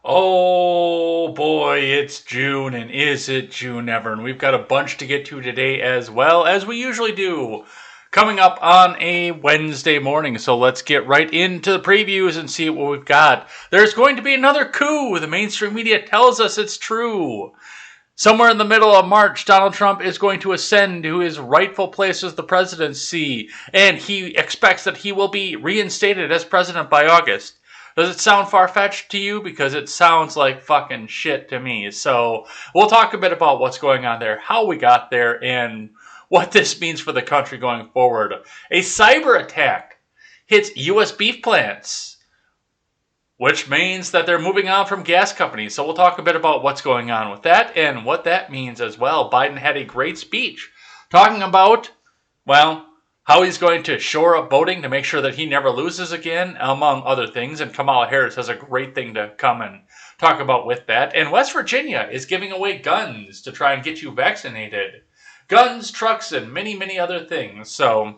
Oh boy, it's June, and is it June ever? And we've got a bunch to get to today as well, as we usually do, coming up on a Wednesday morning. So let's get right into the previews and see what we've got. There's going to be another coup. The mainstream media tells us it's true. Somewhere in the middle of March, Donald Trump is going to ascend to his rightful place as the presidency, and he expects that he will be reinstated as president by August. Does it sound far-fetched to you? Because it sounds like fucking shit to me. So we'll talk a bit about what's going on there, how we got there, and what this means for the country going forward. A cyber attack hits U.S. beef plants, which means that they're moving on from gas companies. So we'll talk a bit about what's going on with that and what that means as well. Biden had a great speech talking about, well, how he's going to shore up voting to make sure that he never loses again, among other things. And Kamala Harris has a great thing to come and talk about with that. And West Virginia is giving away guns to try and get you vaccinated. Guns, trucks, and many, many other things. So,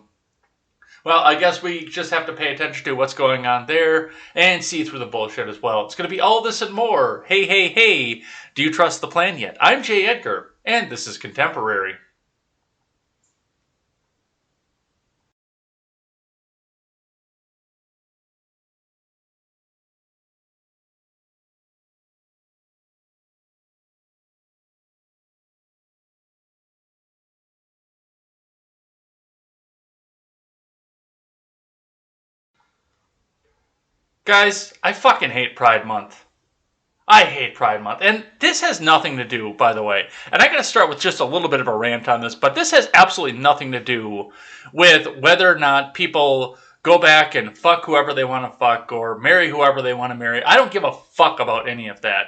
well, I guess we just have to pay attention to what's going on there and see through the bullshit as well. It's going to be all this and more. Hey, hey, hey, do you trust the plan yet? I'm Jay Edgar, and this is Contemporary. Guys, I fucking hate Pride Month. I hate Pride Month. And this has nothing to do, by the way, and I gotta start with just a little bit of a rant on this, but this has absolutely nothing to do with whether or not people go back and fuck whoever they want to fuck or marry whoever they want to marry. I don't give a fuck about any of that.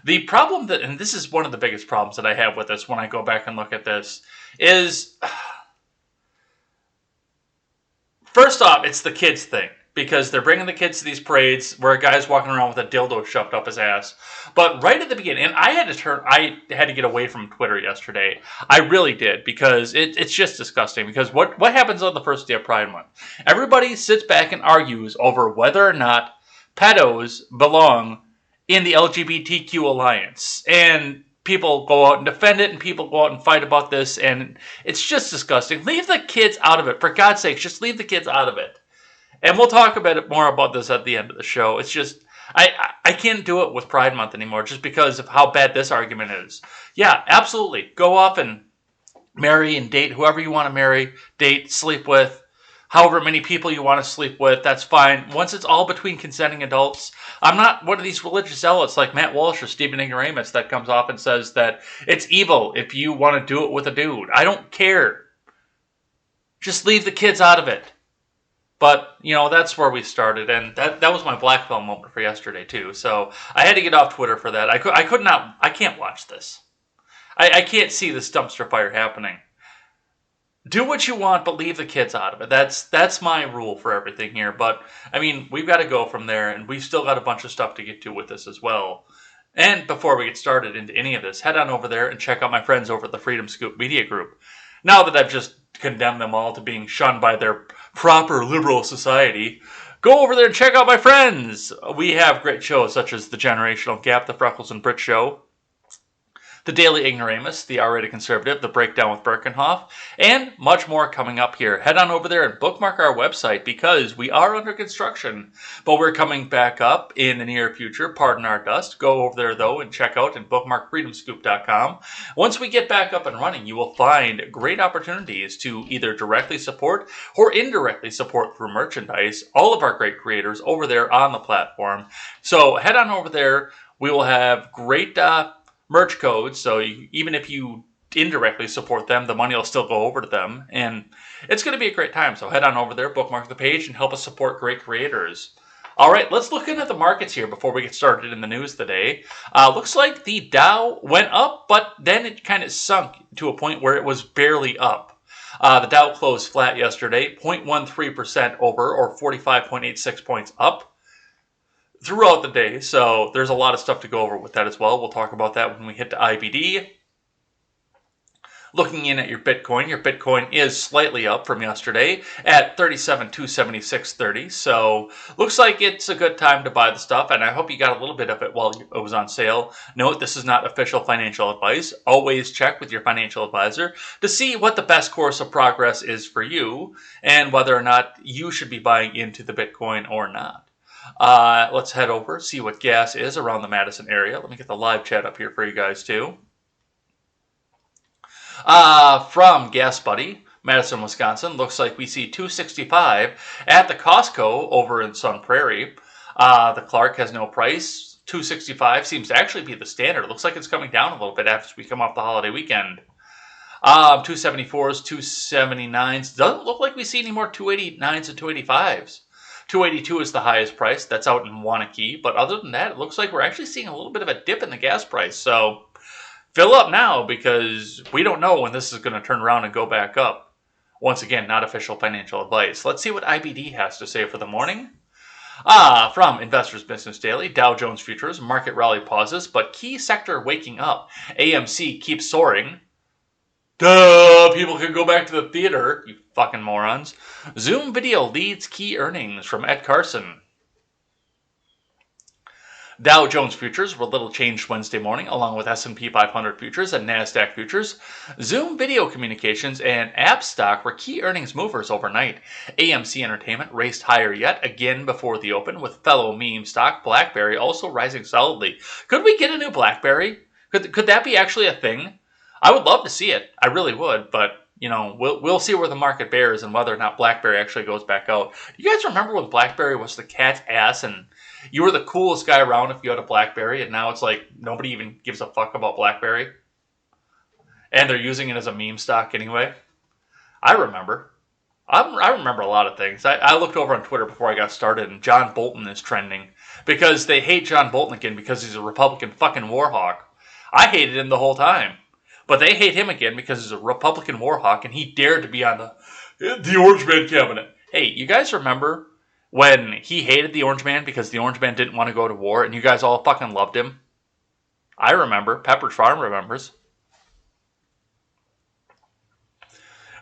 The problem that, and this is one of the biggest problems that I have with this when I go back and look at this, is first off, it's the kids thing. Because they're bringing the kids to these parades where a guy's walking around with a dildo shoved up his ass. But right at the beginning, and I had to get away from Twitter yesterday. I really did, because it's just disgusting. Because what happens on the first day of Pride Month? Everybody sits back and argues over whether or not pedos belong in the LGBTQ alliance. And people go out and defend it, and people go out and fight about this, and it's just disgusting. Leave the kids out of it. For God's sake, just leave the kids out of it. And we'll talk a bit more about this at the end of the show. It's just, I can't do it with Pride Month anymore just because of how bad this argument is. Yeah, absolutely. Go off and marry and date whoever you want to marry, date, sleep with, however many people you want to sleep with. That's fine. Once it's all between consenting adults. I'm not one of these religious zealots like Matt Walsh or Stephen Ignoramus that comes off and says that it's evil if you want to do it with a dude. I don't care. Just leave the kids out of it. But, that's where we started, and that was my black belt moment for yesterday, too. So I had to get off Twitter for that. I can't watch this. I can't see this dumpster fire happening. Do what you want, but leave the kids out of it. That's my rule for everything here. But, we've got to go from there, and we've still got a bunch of stuff to get to with this as well. And before we get started into any of this, head on over there and check out my friends over at the Freedom Scoop Media Group. Now that I've just condemned them all to being shunned by their proper liberal society, go over there and check out my friends. We have great shows such as The Generational Gap, The Freckles and Brit Show, The Daily Ignoramus, The R-Rated Conservative, The Breakdown with Birkenhoff, and much more coming up here. Head on over there and bookmark our website because we are under construction, but we're coming back up in the near future. Pardon our dust. Go over there, though, and check out and bookmark freedomscoop.com. Once we get back up and running, you will find great opportunities to either directly support or indirectly support through merchandise all of our great creators over there on the platform. So head on over there. We will have great merch codes, so even if you indirectly support them, the money will still go over to them, and it's going to be a great time. So head on over there, bookmark the page, and help us support great creators. All right, let's look into the markets here before we get started in the news today. Looks like the Dow went up, but then it kind of sunk to a point where it was barely up. The Dow closed flat yesterday, 0.13% over, or 45.86 points up throughout the day, so there's a lot of stuff to go over with that as well. We'll talk about that when we hit to IBD. Looking in at your Bitcoin is slightly up from yesterday at 37,276.30. So looks like it's a good time to buy the stuff, and I hope you got a little bit of it while it was on sale. Note, this is not official financial advice. Always check with your financial advisor to see what the best course of progress is for you and whether or not you should be buying into the Bitcoin or not. Let's head over, see what gas is around the Madison area. Let me get the live chat up here for you guys too. From Gas Buddy, Madison, Wisconsin, looks like we see $2.65 at the Costco over in Sun Prairie. The Clark has no price. $2.65 seems to actually be the standard. It looks like it's coming down a little bit after we come off the holiday weekend. 274s, 279s. Doesn't look like we see any more 289s and 285s. 282 is the highest price. That's out in Wanakee. But other than that, it looks like we're actually seeing a little bit of a dip in the gas price. So fill up now because we don't know when this is going to turn around and go back up. Once again, not official financial advice. Let's see what IBD has to say for the morning. From Investors Business Daily, Dow Jones Futures, market rally pauses, but key sector waking up. AMC keeps soaring. Duh, people can go back to the theater, you fucking morons. Zoom Video leads key earnings from Ed Carson. Dow Jones Futures were little changed Wednesday morning, along with S&P 500 Futures and NASDAQ Futures. Zoom Video Communications and App stock were key earnings movers overnight. AMC Entertainment raced higher yet again before the open, with fellow meme stock BlackBerry also rising solidly. Could we get a new BlackBerry? Could that be actually a thing? I would love to see it. I really would, but you know, we'll see where the market bears and whether or not BlackBerry actually goes back out. You guys remember when BlackBerry was the cat's ass and you were the coolest guy around if you had a BlackBerry, and now it's like nobody even gives a fuck about BlackBerry, and they're using it as a meme stock anyway? I remember. I remember a lot of things. I looked over on Twitter before I got started, and John Bolton is trending because they hate John Bolton again because he's a Republican fucking war hawk. I hated him the whole time. But they hate him again because he's a Republican war hawk and he dared to be on the Orange Man cabinet. Hey, you guys remember when he hated the Orange Man because the Orange Man didn't want to go to war and you guys all fucking loved him? I remember. Pepperidge Farm remembers.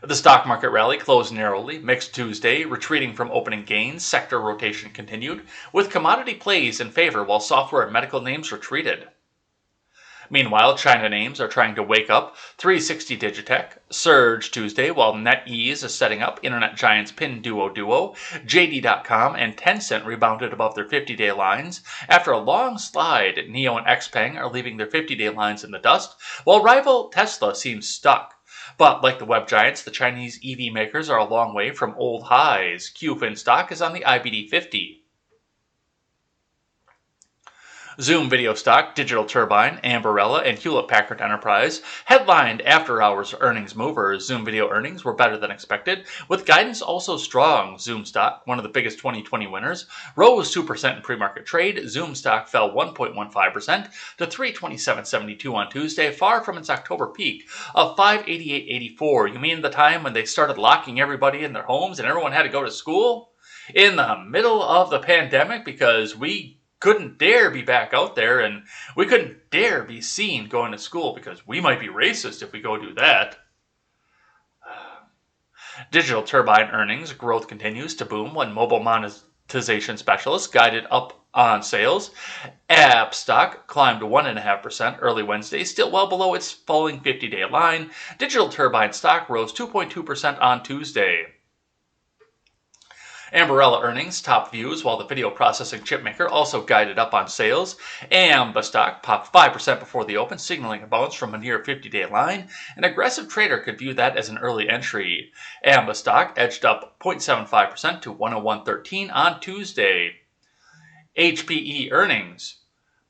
The stock market rally closed narrowly, mixed Tuesday, retreating from opening gains. Sector rotation continued, with commodity plays in favor while software and medical names retreated. Meanwhile, China names are trying to wake up. 360 Digitech surged Tuesday while NetEase is setting up. Internet giants Pinduoduo, JD.com, and Tencent rebounded above their 50-day lines. After a long slide, NIO and XPeng are leaving their 50-day lines in the dust, while rival Tesla seems stuck. But like the web giants, the Chinese EV makers are a long way from old highs. QFIN stock is on the IBD 50. Zoom Video stock, Digital Turbine, Ambarella, and Hewlett-Packard Enterprise headlined after-hours earnings movers. Zoom Video earnings were better than expected, with guidance also strong. Zoom stock, one of the biggest 2020 winners, rose 2% in pre-market trade. Zoom stock fell 1.15% to $327.72 on Tuesday, far from its October peak of $588.84. You mean the time when they started locking everybody in their homes and everyone had to go to school? In the middle of the pandemic, because we couldn't dare be back out there, and we couldn't dare be seen going to school because we might be racist if we go do that. Digital Turbine earnings growth continues to boom when mobile monetization specialists guided up on sales. App stock climbed 1.5% early Wednesday, still well below its falling 50-day line. Digital Turbine stock rose 2.2% on Tuesday. Ambarella earnings topped views while the video processing chipmaker also guided up on sales. Amba stock popped 5% before the open, signaling a bounce from a near 50-day line. An aggressive trader could view that as an early entry. Amba stock edged up 0.75% to 101.13 on Tuesday. HPE earnings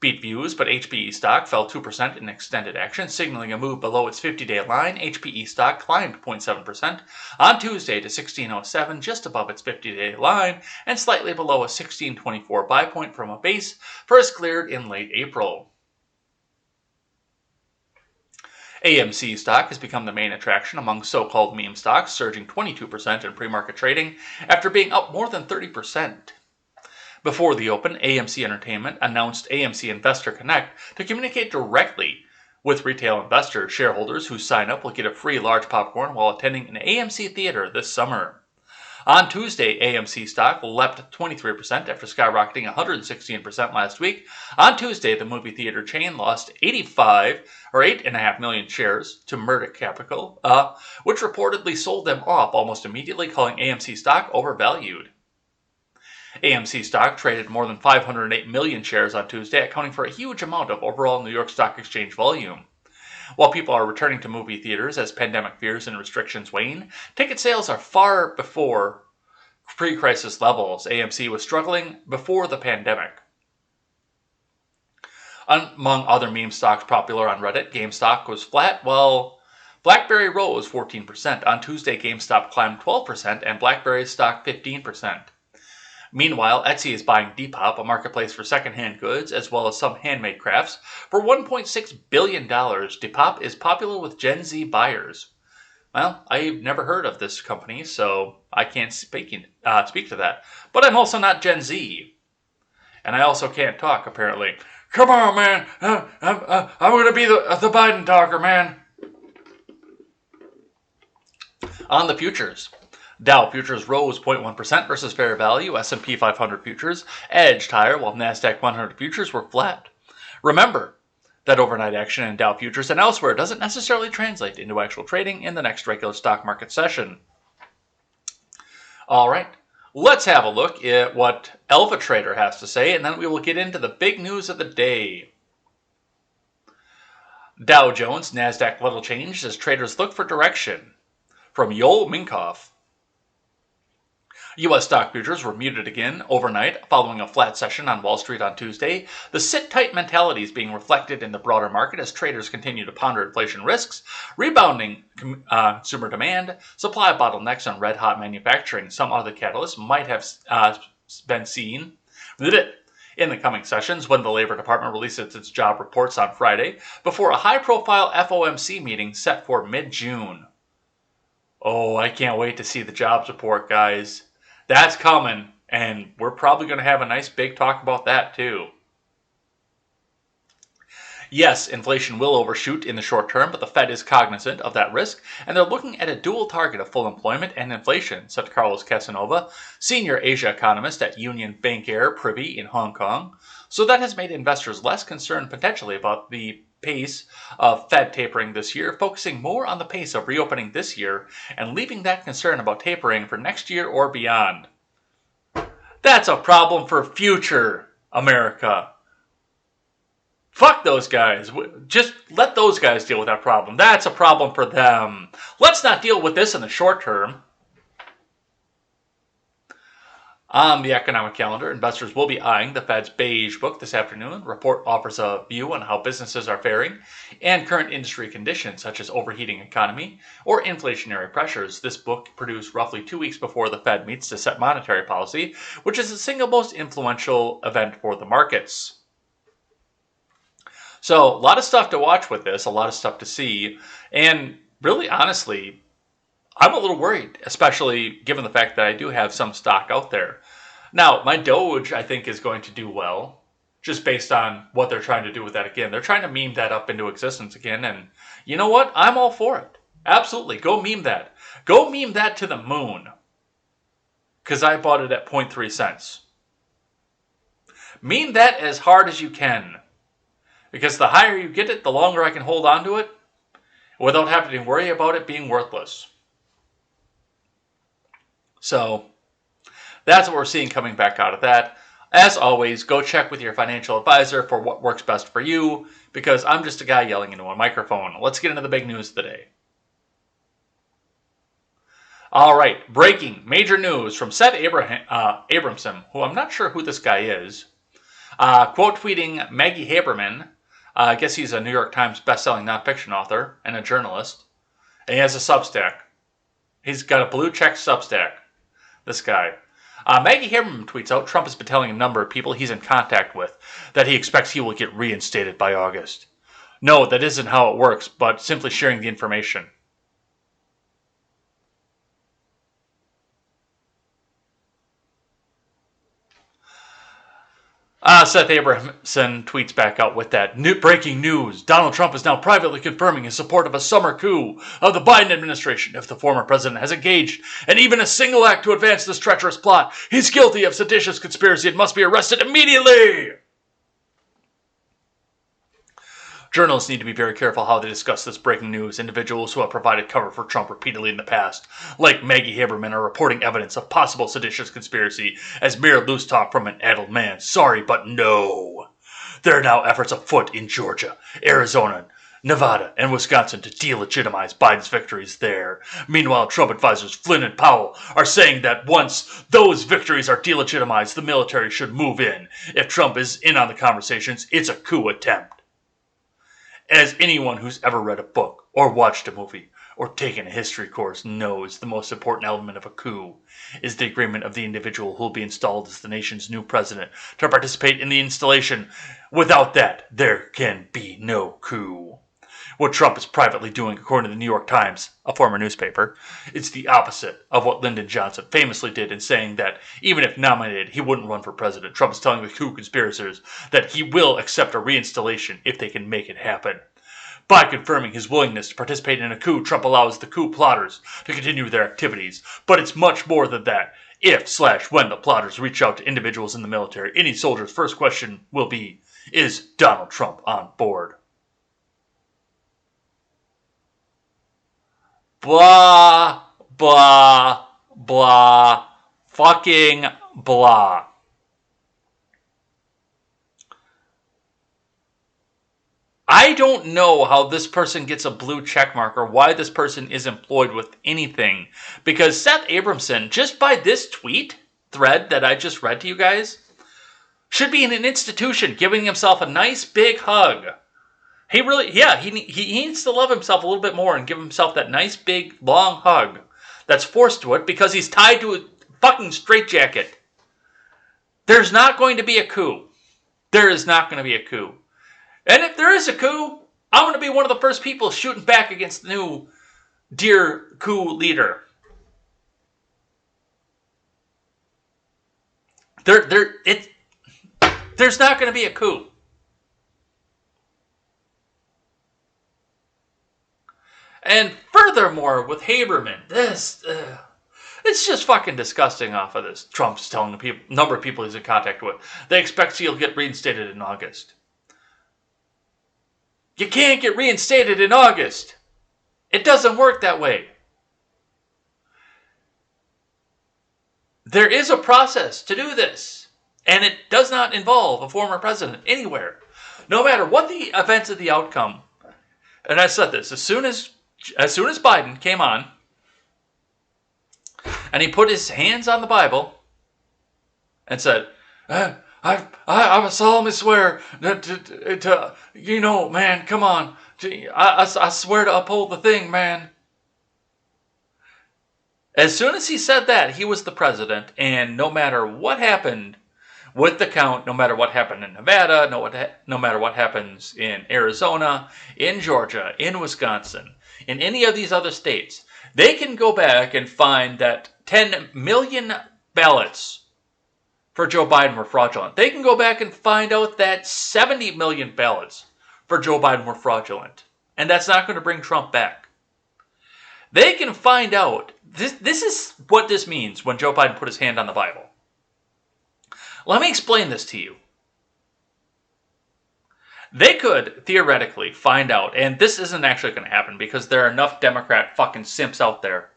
beat views, but HPE stock fell 2% in extended action, signaling a move below its 50-day line. HPE stock climbed 0.7% on Tuesday to 1607, just above its 50-day line, and slightly below a 1624 buy point from a base first cleared in late April. AMC stock has become the main attraction among so-called meme stocks, surging 22% in pre-market trading after being up more than 30%. Before the open, AMC Entertainment announced AMC Investor Connect to communicate directly With retail investors, shareholders who sign up will get a free large popcorn while attending an AMC theater this summer. On Tuesday, AMC stock leapt 23% after skyrocketing 116% last week. On Tuesday, the movie theater chain lost 8.5 million shares to Murdoch Capital, which reportedly sold them off almost immediately, calling AMC stock overvalued. AMC stock traded more than 508 million shares on Tuesday, accounting for a huge amount of overall New York Stock Exchange volume. While people are returning to movie theaters as pandemic fears and restrictions wane, ticket sales are far before pre-crisis levels. AMC was struggling before the pandemic. Among other meme stocks popular on Reddit, GameStop was flat, while BlackBerry rose 14%. On Tuesday, GameStop climbed 12% and BlackBerry stock 15%. Meanwhile, Etsy is buying Depop, a marketplace for secondhand goods, as well as some handmade crafts, for $1.6 billion. Depop is popular with Gen Z buyers. Well, I've never heard of this company, so I can't speak to that. But I'm also not Gen Z. And I also can't talk, apparently. Come on, man. I'm going to be the Biden talker, man. On the futures. Dow futures rose 0.1% versus fair value. S&P 500 futures edged higher, while NASDAQ 100 futures were flat. Remember that overnight action in Dow futures and elsewhere doesn't necessarily translate into actual trading in the next regular stock market session. All right, let's have a look at what Alpha Trader has to say, and then we will get into the big news of the day. Dow Jones, NASDAQ little changed as traders look for direction. From Yoel Minkoff. U.S. stock futures were muted again overnight following a flat session on Wall Street on Tuesday. The sit-tight mentality is being reflected in the broader market as traders continue to ponder inflation risks, rebounding consumer demand, supply bottlenecks, and red-hot manufacturing. Some other catalysts might have been seen in the coming sessions when the Labor Department releases its job reports on Friday before a high-profile FOMC meeting set for mid-June. Oh, I can't wait to see the jobs report, guys. That's coming, and we're probably going to have a nice big talk about that too. Yes, inflation will overshoot in the short term, but the Fed is cognizant of that risk, and they're looking at a dual target of full employment and inflation, said Carlos Casanova, senior Asia economist at Union Bancaire Privy in Hong Kong. So that has made investors less concerned potentially about the pace of Fed tapering this year, focusing more on the pace of reopening this year and leaving that concern about tapering for next year or beyond. That's a problem for future America. Fuck those guys. Just let those guys deal with that problem. That's a problem for them. Let's not deal with this in the short term. On the economic calendar, investors will be eyeing the Fed's Beige Book this afternoon. The report offers a view on how businesses are faring and current industry conditions such as overheating economy or inflationary pressures. This book produced roughly 2 weeks before the Fed meets to set monetary policy, which is the single most influential event for the markets. So a lot of stuff to watch with this, a lot of stuff to see, and really honestly, I'm a little worried, especially given the fact that I do have some stock out there. Now, my Doge, I think, is going to do well, just based on what they're trying to do with that again. They're trying to meme that up into existence again, and you know what? I'm all for it. Absolutely. Go meme that. Go meme that to the moon, because I bought it at 0.3 cents. Meme that as hard as you can, because the higher you get it, the longer I can hold on to it without having to worry about it being worthless. So that's what we're seeing coming back out of that. As always, go check with your financial advisor for what works best for you, because I'm just a guy yelling into a microphone. Let's get into the big news of the day. All right, breaking major news from Seth Abramson, who I'm not sure who this guy is. Quote tweeting Maggie Haberman. I guess he's a New York Times bestselling nonfiction author and a journalist. And he has a Substack. He's got a blue check Substack. This guy. Maggie Haberman tweets out Trump has been telling a number of people he's in contact with that he expects he will get reinstated by August. No, that isn't how it works, but simply sharing the information. Seth Abramson tweets back out with that. Breaking news. Donald Trump is now privately confirming his support of a summer coup of the Biden administration. If the former president has engaged in even a single act to advance this treacherous plot, he's guilty of seditious conspiracy and must be arrested immediately. Journalists need to be very careful how they discuss this breaking news. Individuals who have provided cover for Trump repeatedly in the past, like Maggie Haberman, are reporting evidence of possible seditious conspiracy as mere loose talk from an addled man. Sorry, but no. There are now efforts afoot in Georgia, Arizona, Nevada, and Wisconsin to delegitimize Biden's victories there. Meanwhile, Trump advisors Flynn and Powell are saying that once those victories are delegitimized, the military should move in. If Trump is in on the conversations, it's a coup attempt. As anyone who's ever read a book, or watched a movie, or taken a history course knows, the most important element of a coup is the agreement of the individual who will be installed as the nation's new president to participate in the installation. Without that, there can be no coup. What Trump is privately doing, according to the New York Times, a former newspaper, it's the opposite of what Lyndon Johnson famously did in saying that even if nominated, he wouldn't run for president. Trump is telling the coup conspirators that he will accept a reinstallation if they can make it happen. By confirming his willingness to participate in a coup, Trump allows the coup plotters to continue their activities. But it's much more than that. If/when the plotters reach out to individuals in the military, any soldier's first question will be, is Donald Trump on board? Blah, blah, blah, fucking blah. I don't know how this person gets a blue check mark or why this person is employed with anything. Because Seth Abramson, just by this tweet thread that I just read to you guys, should be in an institution giving himself a nice big hug. He really, he needs to love himself a little bit more and give himself that nice, big, long hug that's forced to it because he's tied to a fucking straitjacket. There's not going to be a coup. There is not going to be a coup. And if there is a coup, I'm going to be one of the first people shooting back against the new dear coup leader. There's not going to be a coup. And furthermore, with Haberman, it's just fucking disgusting off of this. Trump's telling the number of people he's in contact with. They expect he'll get reinstated in August. You can't get reinstated in August. It doesn't work that way. There is a process to do this. And it does not involve a former president anywhere. No matter what the events of the outcome. And I said this, as soon as Biden came on, and he put his hands on the Bible, and said, I solemnly swear to man, come on, I swear to uphold the thing, man. As soon as he said that, he was the president, and no matter what happened with the count, no matter what happened in Nevada, no matter what happens in Arizona, in Georgia, in Wisconsin, in any of these other states, they can go back and find that 10 million ballots for Joe Biden were fraudulent. They can go back and find out that 70 million ballots for Joe Biden were fraudulent. And that's not going to bring Trump back. They can find out, this is what this means when Joe Biden put his hand on the Bible. Let me explain this to you. They could theoretically find out, and this isn't actually going to happen because there are enough Democrat fucking simps out there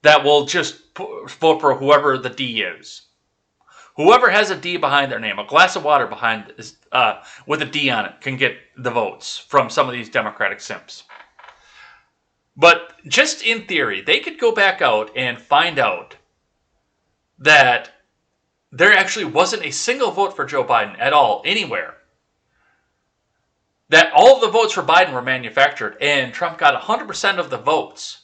that will just vote for whoever the D is. Whoever has a D behind their name, a glass of water behind with a D on it, can get the votes from some of these Democratic simps. But just in theory, they could go back out and find out that there actually wasn't a single vote for Joe Biden at all, anywhere. That all of the votes for Biden were manufactured, and Trump got 100% of the votes.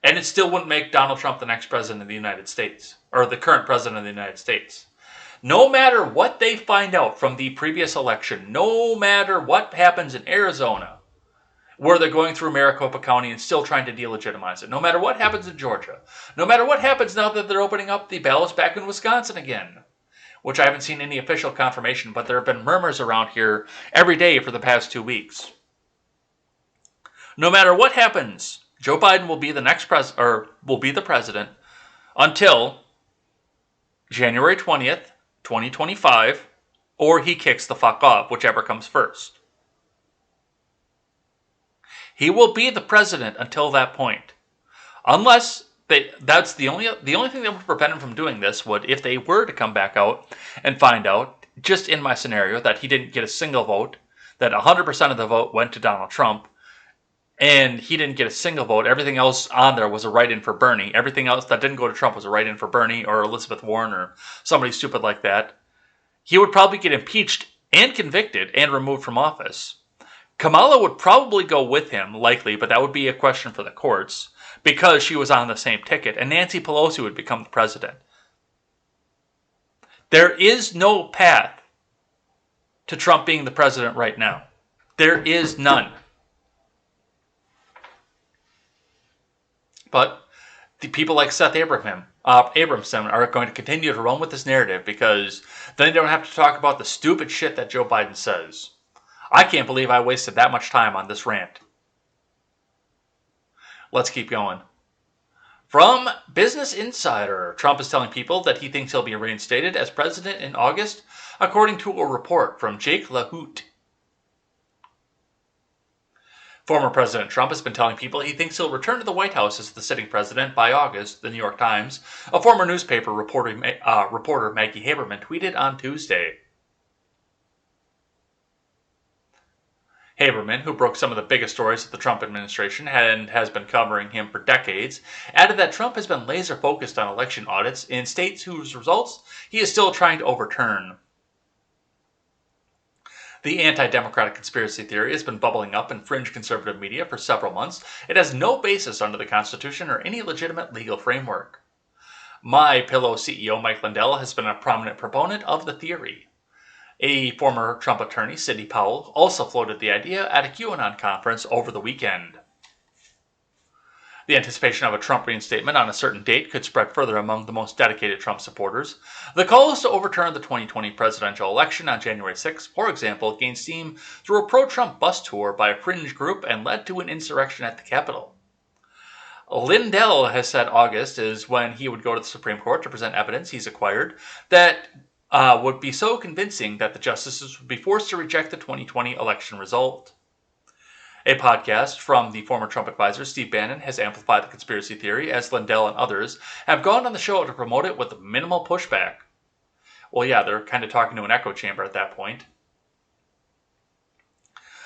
And it still wouldn't make Donald Trump the next president of the United States, or the current president of the United States. No matter what they find out from the previous election, no matter what happens in Arizona, where they're going through Maricopa County and still trying to delegitimize it. No matter what happens in Georgia. No matter what happens now that they're opening up the ballots back in Wisconsin again. Which I haven't seen any official confirmation, but there have been murmurs around here every day for the past 2 weeks. No matter what happens, Joe Biden will be the president until January 20th, 2025, or he kicks the fuck off, whichever comes first. He will be the president until that point. Unless that's the only thing that would prevent him from doing this would if they were to come back out and find out, just in my scenario, that he didn't get a single vote, that 100% of the vote went to Donald Trump, and he didn't get a single vote. Everything else on there was a write-in for Bernie. Everything else that didn't go to Trump was a write-in for Bernie or Elizabeth Warren or somebody stupid like that. He would probably get impeached and convicted and removed from office. Kamala would probably go with him, likely, but that would be a question for the courts, because she was on the same ticket, and Nancy Pelosi would become the president. There is no path to Trump being the president right now. There is none. But the people like Seth Abramson are going to continue to run with this narrative because then they don't have to talk about the stupid shit that Joe Biden says. I can't believe I wasted that much time on this rant. Let's keep going. From Business Insider, Trump is telling people that he thinks he'll be reinstated as president in August, according to a report from Jake LaHoot. Former President Trump has been telling people he thinks he'll return to the White House as the sitting president by August, the New York Times, a former newspaper reporter Maggie Haberman tweeted on Tuesday. Haberman, who broke some of the biggest stories of the Trump administration and has been covering him for decades, added that Trump has been laser focused on election audits in states whose results he is still trying to overturn. The anti-democratic conspiracy theory has been bubbling up in fringe conservative media for several months. It has no basis under the Constitution or any legitimate legal framework. MyPillow CEO Mike Lindell has been a prominent proponent of the theory. A former Trump attorney, Sidney Powell, also floated the idea at a QAnon conference over the weekend. The anticipation of a Trump reinstatement on a certain date could spread further among the most dedicated Trump supporters. The calls to overturn the 2020 presidential election on January 6, for example, gained steam through a pro-Trump bus tour by a fringe group and led to an insurrection at the Capitol. Lindell has said August is when he would go to the Supreme Court to present evidence he's acquired that would be so convincing that the justices would be forced to reject the 2020 election result. A podcast from the former Trump advisor Steve Bannon has amplified the conspiracy theory, as Lindell and others have gone on the show to promote it with minimal pushback. Well, yeah, they're kind of talking to an echo chamber at that point.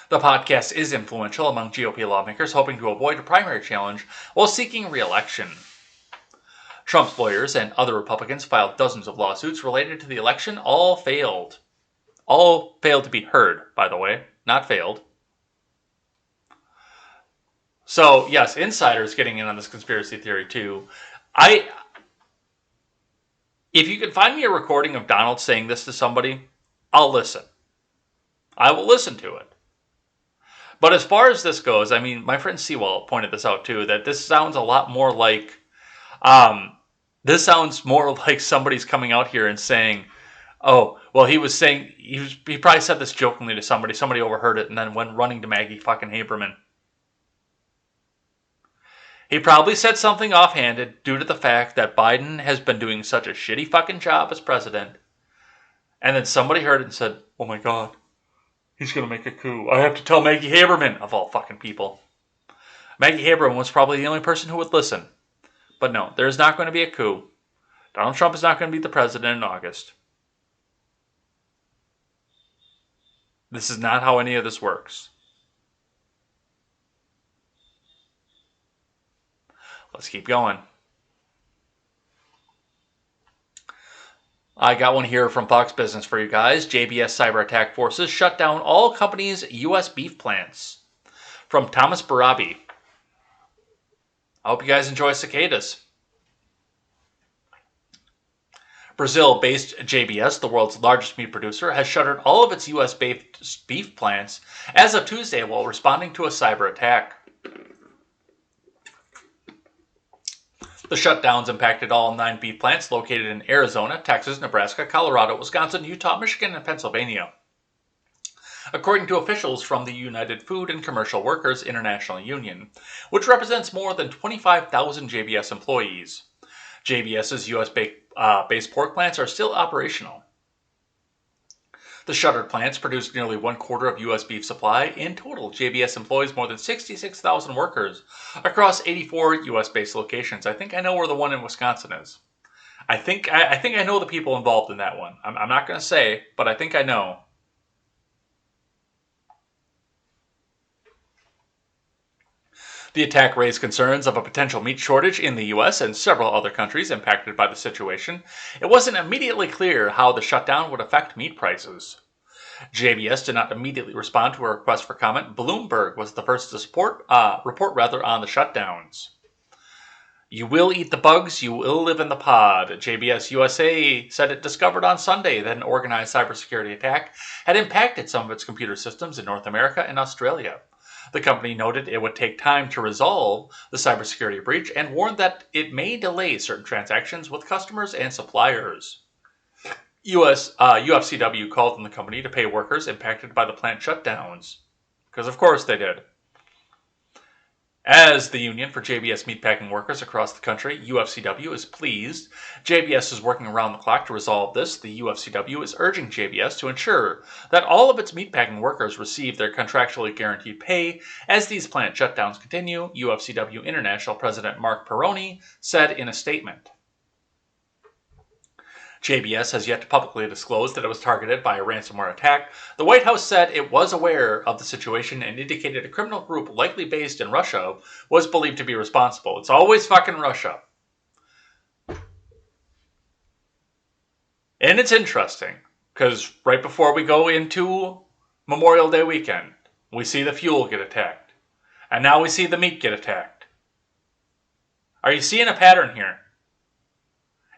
The podcast is influential among GOP lawmakers hoping to avoid a primary challenge while seeking re-election. Trump's lawyers and other Republicans filed dozens of lawsuits related to the election. All failed. All failed to be heard, by the way. Not failed. So, yes, insiders getting in on this conspiracy theory, too. If you can find me a recording of Donald saying this to somebody, I'll listen. I will listen to it. But as far as this goes, I mean, my friend Sewell pointed this out, too, that this sounds a lot more like... this sounds more like somebody's coming out here and saying, oh, well, he was saying... He probably said this jokingly to somebody. Somebody overheard it and then went running to Maggie fucking Haberman. He probably said something offhanded due to the fact that Biden has been doing such a shitty fucking job as president. And then somebody heard it and said, oh my God, he's going to make a coup. I have to tell Maggie Haberman, of all fucking people. Maggie Haberman was probably the only person who would listen. But no, there's not going to be a coup. Donald Trump is not going to be the president in August. This is not how any of this works. Let's keep going. I got one here from Fox Business for you guys. JBS cyber attack forces shut down all companies' U.S. beef plants. From Thomas Barabi. I hope you guys enjoy cicadas. Brazil-based JBS, the world's largest meat producer, has shuttered all of its U.S.-based beef plants as of Tuesday while responding to a cyber attack. The shutdowns impacted all 9 beef plants located in Arizona, Texas, Nebraska, Colorado, Wisconsin, Utah, Michigan, and Pennsylvania. According to officials from the United Food and Commercial Workers International Union, which represents more than 25,000 JBS employees. JBS's U.S.-based pork plants are still operational. The shuttered plants produce nearly 1/4 of U.S. beef supply. In total, JBS employs more than 66,000 workers across 84 U.S.-based locations. I think I know where the one in Wisconsin is. I think I know the people involved in that one. I'm not going to say, but I think I know. The attack raised concerns of a potential meat shortage in the U.S. and several other countries impacted by the situation. It wasn't immediately clear how the shutdown would affect meat prices. JBS did not immediately respond to a request for comment. Bloomberg was the first to report on the shutdowns. You will eat the bugs, you will live in the pod. JBS USA said it discovered on Sunday that an organized cybersecurity attack had impacted some of its computer systems in North America and Australia. The company noted it would take time to resolve the cybersecurity breach and warned that it may delay certain transactions with customers and suppliers. UFCW called on the company to pay workers impacted by the plant shutdowns. Because of course they did. As the union for JBS meatpacking workers across the country, UFCW is pleased. JBS is working around the clock to resolve this. The UFCW is urging JBS to ensure that all of its meatpacking workers receive their contractually guaranteed pay as these plant shutdowns continue, UFCW International President Mark Perroni said in a statement. JBS has yet to publicly disclose that it was targeted by a ransomware attack. The White House said it was aware of the situation and indicated a criminal group likely based in Russia was believed to be responsible. It's always fucking Russia. And it's interesting, because right before we go into Memorial Day weekend, we see the fuel get attacked. And now we see the meat get attacked. Are you seeing a pattern here?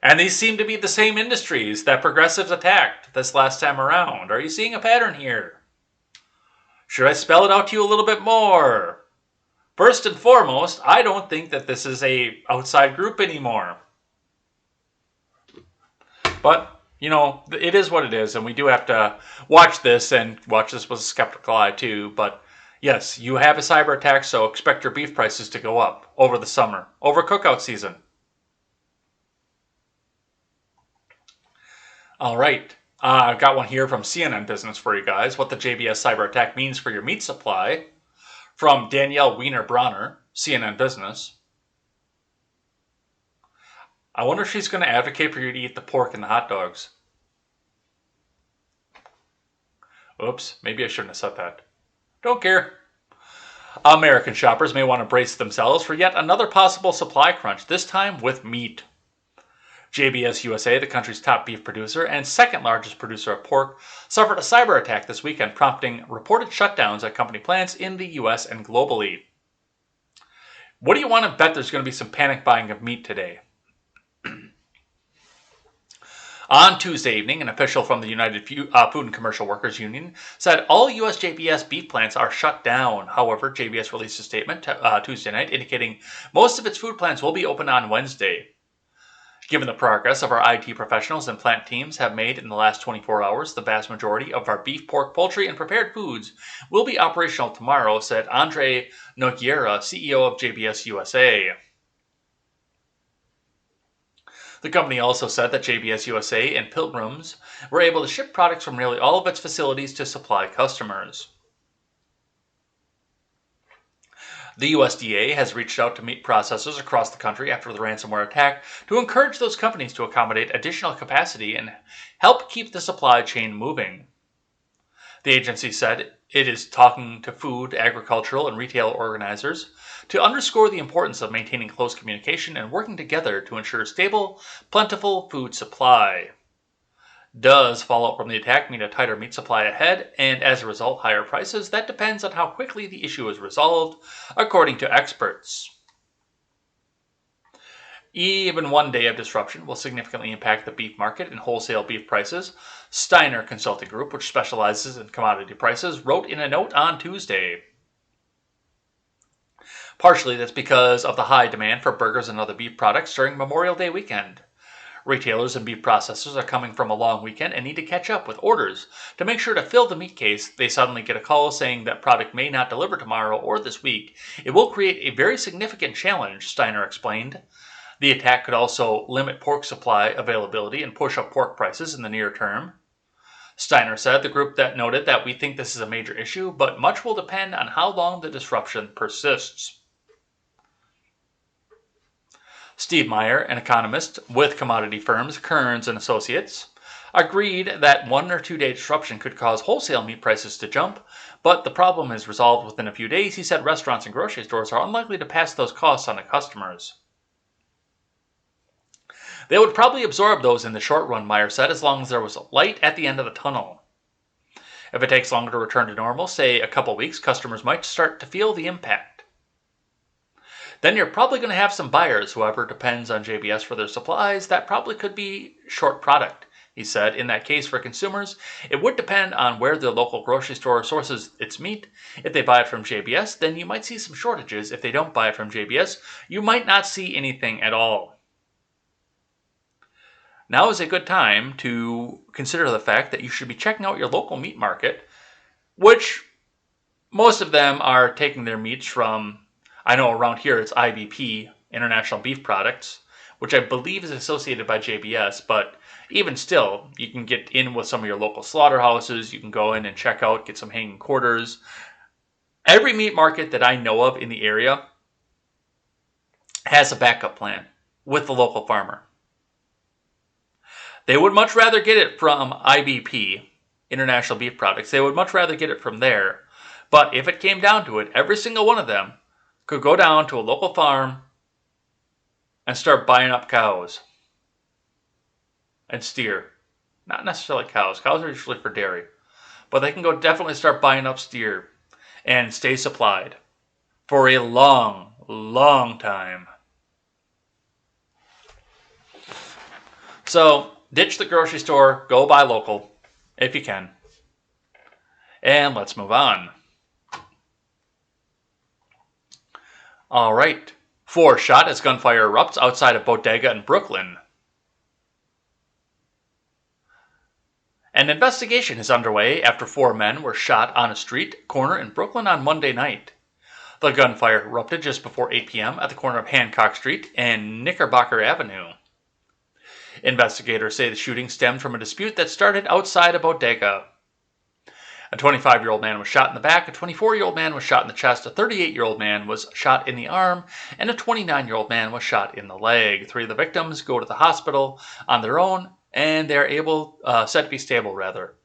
And these seem to be the same industries that progressives attacked this last time around. Are you seeing a pattern here? Should I spell it out to you a little bit more? First and foremost, I don't think that this is a outside group anymore. But, you know, it is what it is, and we do have to watch this, and watch this with a skeptical eye too. But yes, you have a cyber attack, so expect your beef prices to go up over the summer, over cookout season. All right, I've got one here from CNN Business for you guys. What the JBS cyber attack means for your meat supply. From Danielle Wiener-Bronner, CNN Business. I wonder if she's going to advocate for you to eat the pork and the hot dogs. Oops, maybe I shouldn't have said that. Don't care. American shoppers may want to brace themselves for yet another possible supply crunch, this time with meat. JBS USA, the country's top beef producer and second largest producer of pork, suffered a cyber attack this weekend, prompting reported shutdowns at company plants in the U.S. and globally. What do you want to bet there's going to be some panic buying of meat today? On Tuesday evening, an official from the United Food and Commercial Workers Union said all U.S. JBS beef plants are shut down. However, JBS released a statement Tuesday night indicating most of its food plants will be open on Wednesday. Given the progress of our IT professionals and plant teams have made in the last 24 hours, the vast majority of our beef, pork, poultry, and prepared foods will be operational tomorrow, said Andre Nogueira, CEO of JBS USA. The company also said that JBS USA and Pilgrims were able to ship products from nearly all of its facilities to supply customers. The USDA has reached out to meat processors across the country after the ransomware attack to encourage those companies to accommodate additional capacity and help keep the supply chain moving. The agency said it is talking to food, agricultural, and retail organizers to underscore the importance of maintaining close communication and working together to ensure stable, plentiful food supply. Does fallout from the attack mean a tighter meat supply ahead, and as a result, higher prices? That depends on how quickly the issue is resolved, according to experts. Even one day of disruption will significantly impact the beef market and wholesale beef prices, Steiner Consulting Group, which specializes in commodity prices, wrote in a note on Tuesday. Partially that's because of the high demand for burgers and other beef products during Memorial Day weekend. Retailers and beef processors are coming from a long weekend and need to catch up with orders. To make sure to fill the meat case, they suddenly get a call saying that product may not deliver tomorrow or this week. It will create a very significant challenge, Steiner explained. The attack could also limit pork supply availability and push up pork prices in the near term. Steiner said, the group that noted that we think this is a major issue, but much will depend on how long the disruption persists. Steve Meyer, an economist with commodity firms Kearns and Associates, agreed that 1 or 2 day disruption could cause wholesale meat prices to jump, but the problem is resolved within a few days. He said restaurants and grocery stores are unlikely to pass those costs on to customers. They would probably absorb those in the short run, Meyer said, as long as there was a light at the end of the tunnel. If it takes longer to return to normal, say a couple weeks, customers might start to feel the impact. Then you're probably going to have some buyers, whoever depends on JBS for their supplies. That probably could be short product, he said. In that case, for consumers, it would depend on where the local grocery store sources its meat. If they buy it from JBS, then you might see some shortages. If they don't buy it from JBS, you might not see anything at all. Now is a good time to consider the fact that you should be checking out your local meat market, which most of them are taking their meats from, I know around here it's IBP, International Beef Products, which I believe is associated by JBS, but even still, you can get in with some of your local slaughterhouses. You can go in and check out, get some hanging quarters. Every meat market that I know of in the area has a backup plan with the local farmer. They would much rather get it from IBP, International Beef Products. They would much rather get it from there. But if it came down to it, every single one of them could go down to a local farm and start buying up cows and steer. Not necessarily cows. Cows are usually for dairy. But they can go definitely start buying up steer and stay supplied for a long, long time. So, ditch the grocery store, go buy local, if you can. And let's move on. All right. 4 shot as gunfire erupts outside a bodega in Brooklyn. An investigation is underway after 4 men were shot on a street corner in Brooklyn on Monday night. The gunfire erupted just before 8 p.m. at the corner of Hancock Street and Knickerbocker Avenue. Investigators say the shooting stemmed from a dispute that started outside a bodega. A 25-year-old man was shot in the back, a 24-year-old man was shot in the chest, a 38-year-old man was shot in the arm, and a 29-year-old man was shot in the leg. 3 of the victims go to the hospital on their own, and they're said to be stable, rather.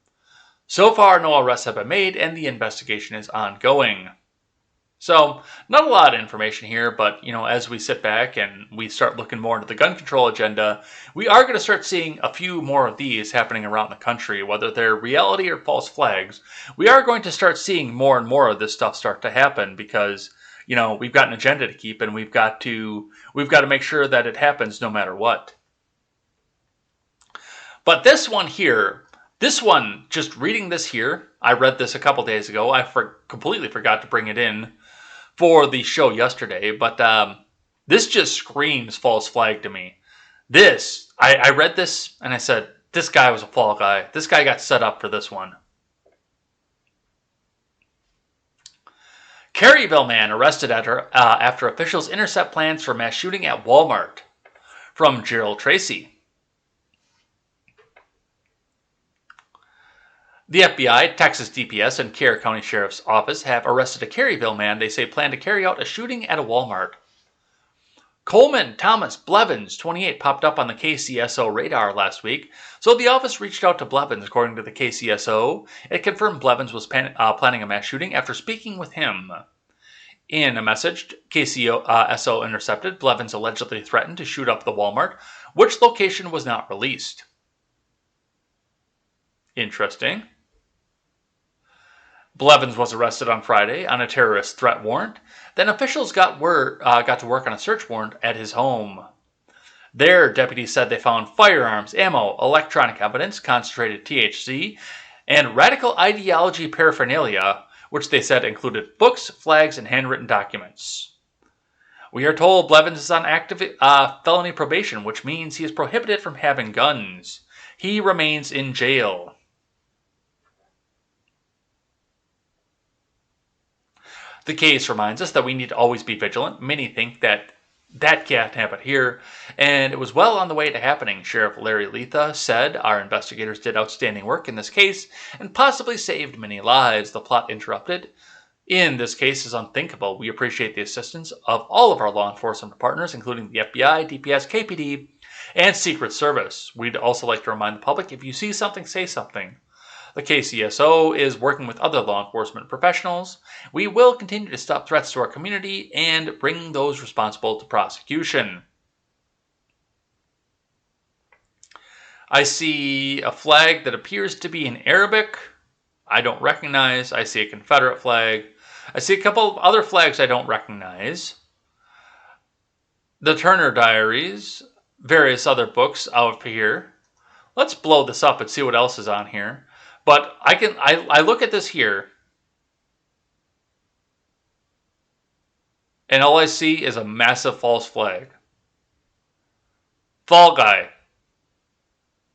So far, no arrests have been made, and the investigation is ongoing. So, not a lot of information here, but, as we sit back and we start looking more into the gun control agenda, we are going to start seeing a few more of these happening around the country, whether they're reality or false flags. We are going to start seeing more and more of this stuff start to happen because, we've got an agenda to keep and we've got to make sure that it happens no matter what. But this one here, just reading this here, I read this a couple days ago. I completely forgot to bring it in for the show yesterday, but this just screams false flag to me. I read this and I said, this guy was a fall guy. This guy got set up for this one. Caryville man arrested after officials intercept plans for mass shooting at Walmart. From Gerald Tracy. The FBI, Texas DPS, and Kerr County Sheriff's Office have arrested a Caryville man they say planned to carry out a shooting at a Walmart. Coleman Thomas Blevins, 28, popped up on the KCSO radar last week, so the office reached out to Blevins. According to the KCSO, it confirmed Blevins was planning a mass shooting after speaking with him. In a message KCSO intercepted, Blevins allegedly threatened to shoot up the Walmart, which location was not released. Interesting. Blevins was arrested on Friday on a terrorist threat warrant. Then officials got to work on a search warrant at his home. There, deputies said they found firearms, ammo, electronic evidence, concentrated THC, and radical ideology paraphernalia, which they said included books, flags, and handwritten documents. We are told Blevins is on active felony probation, which means he is prohibited from having guns. He remains in jail. The case reminds us that we need to always be vigilant. Many think that can't happen here, and it was well on the way to happening. Sheriff Larry Letha said, "Our investigators did outstanding work in this case and possibly saved many lives." The plot interrupted in this case is unthinkable. We appreciate the assistance of all of our law enforcement partners, including the FBI, DPS, KPD, and Secret Service. We'd also like to remind the public, if you see something, say something. The KCSO is working with other law enforcement professionals. We will continue to stop threats to our community and bring those responsible to prosecution. I see a flag that appears to be in Arabic. I don't recognize. I see a Confederate flag. I see a couple of other flags I don't recognize. The Turner Diaries, various other books out here. Let's blow this up and see what else is on here. But I look at this here, and all I see is a massive false flag. Fall Guy.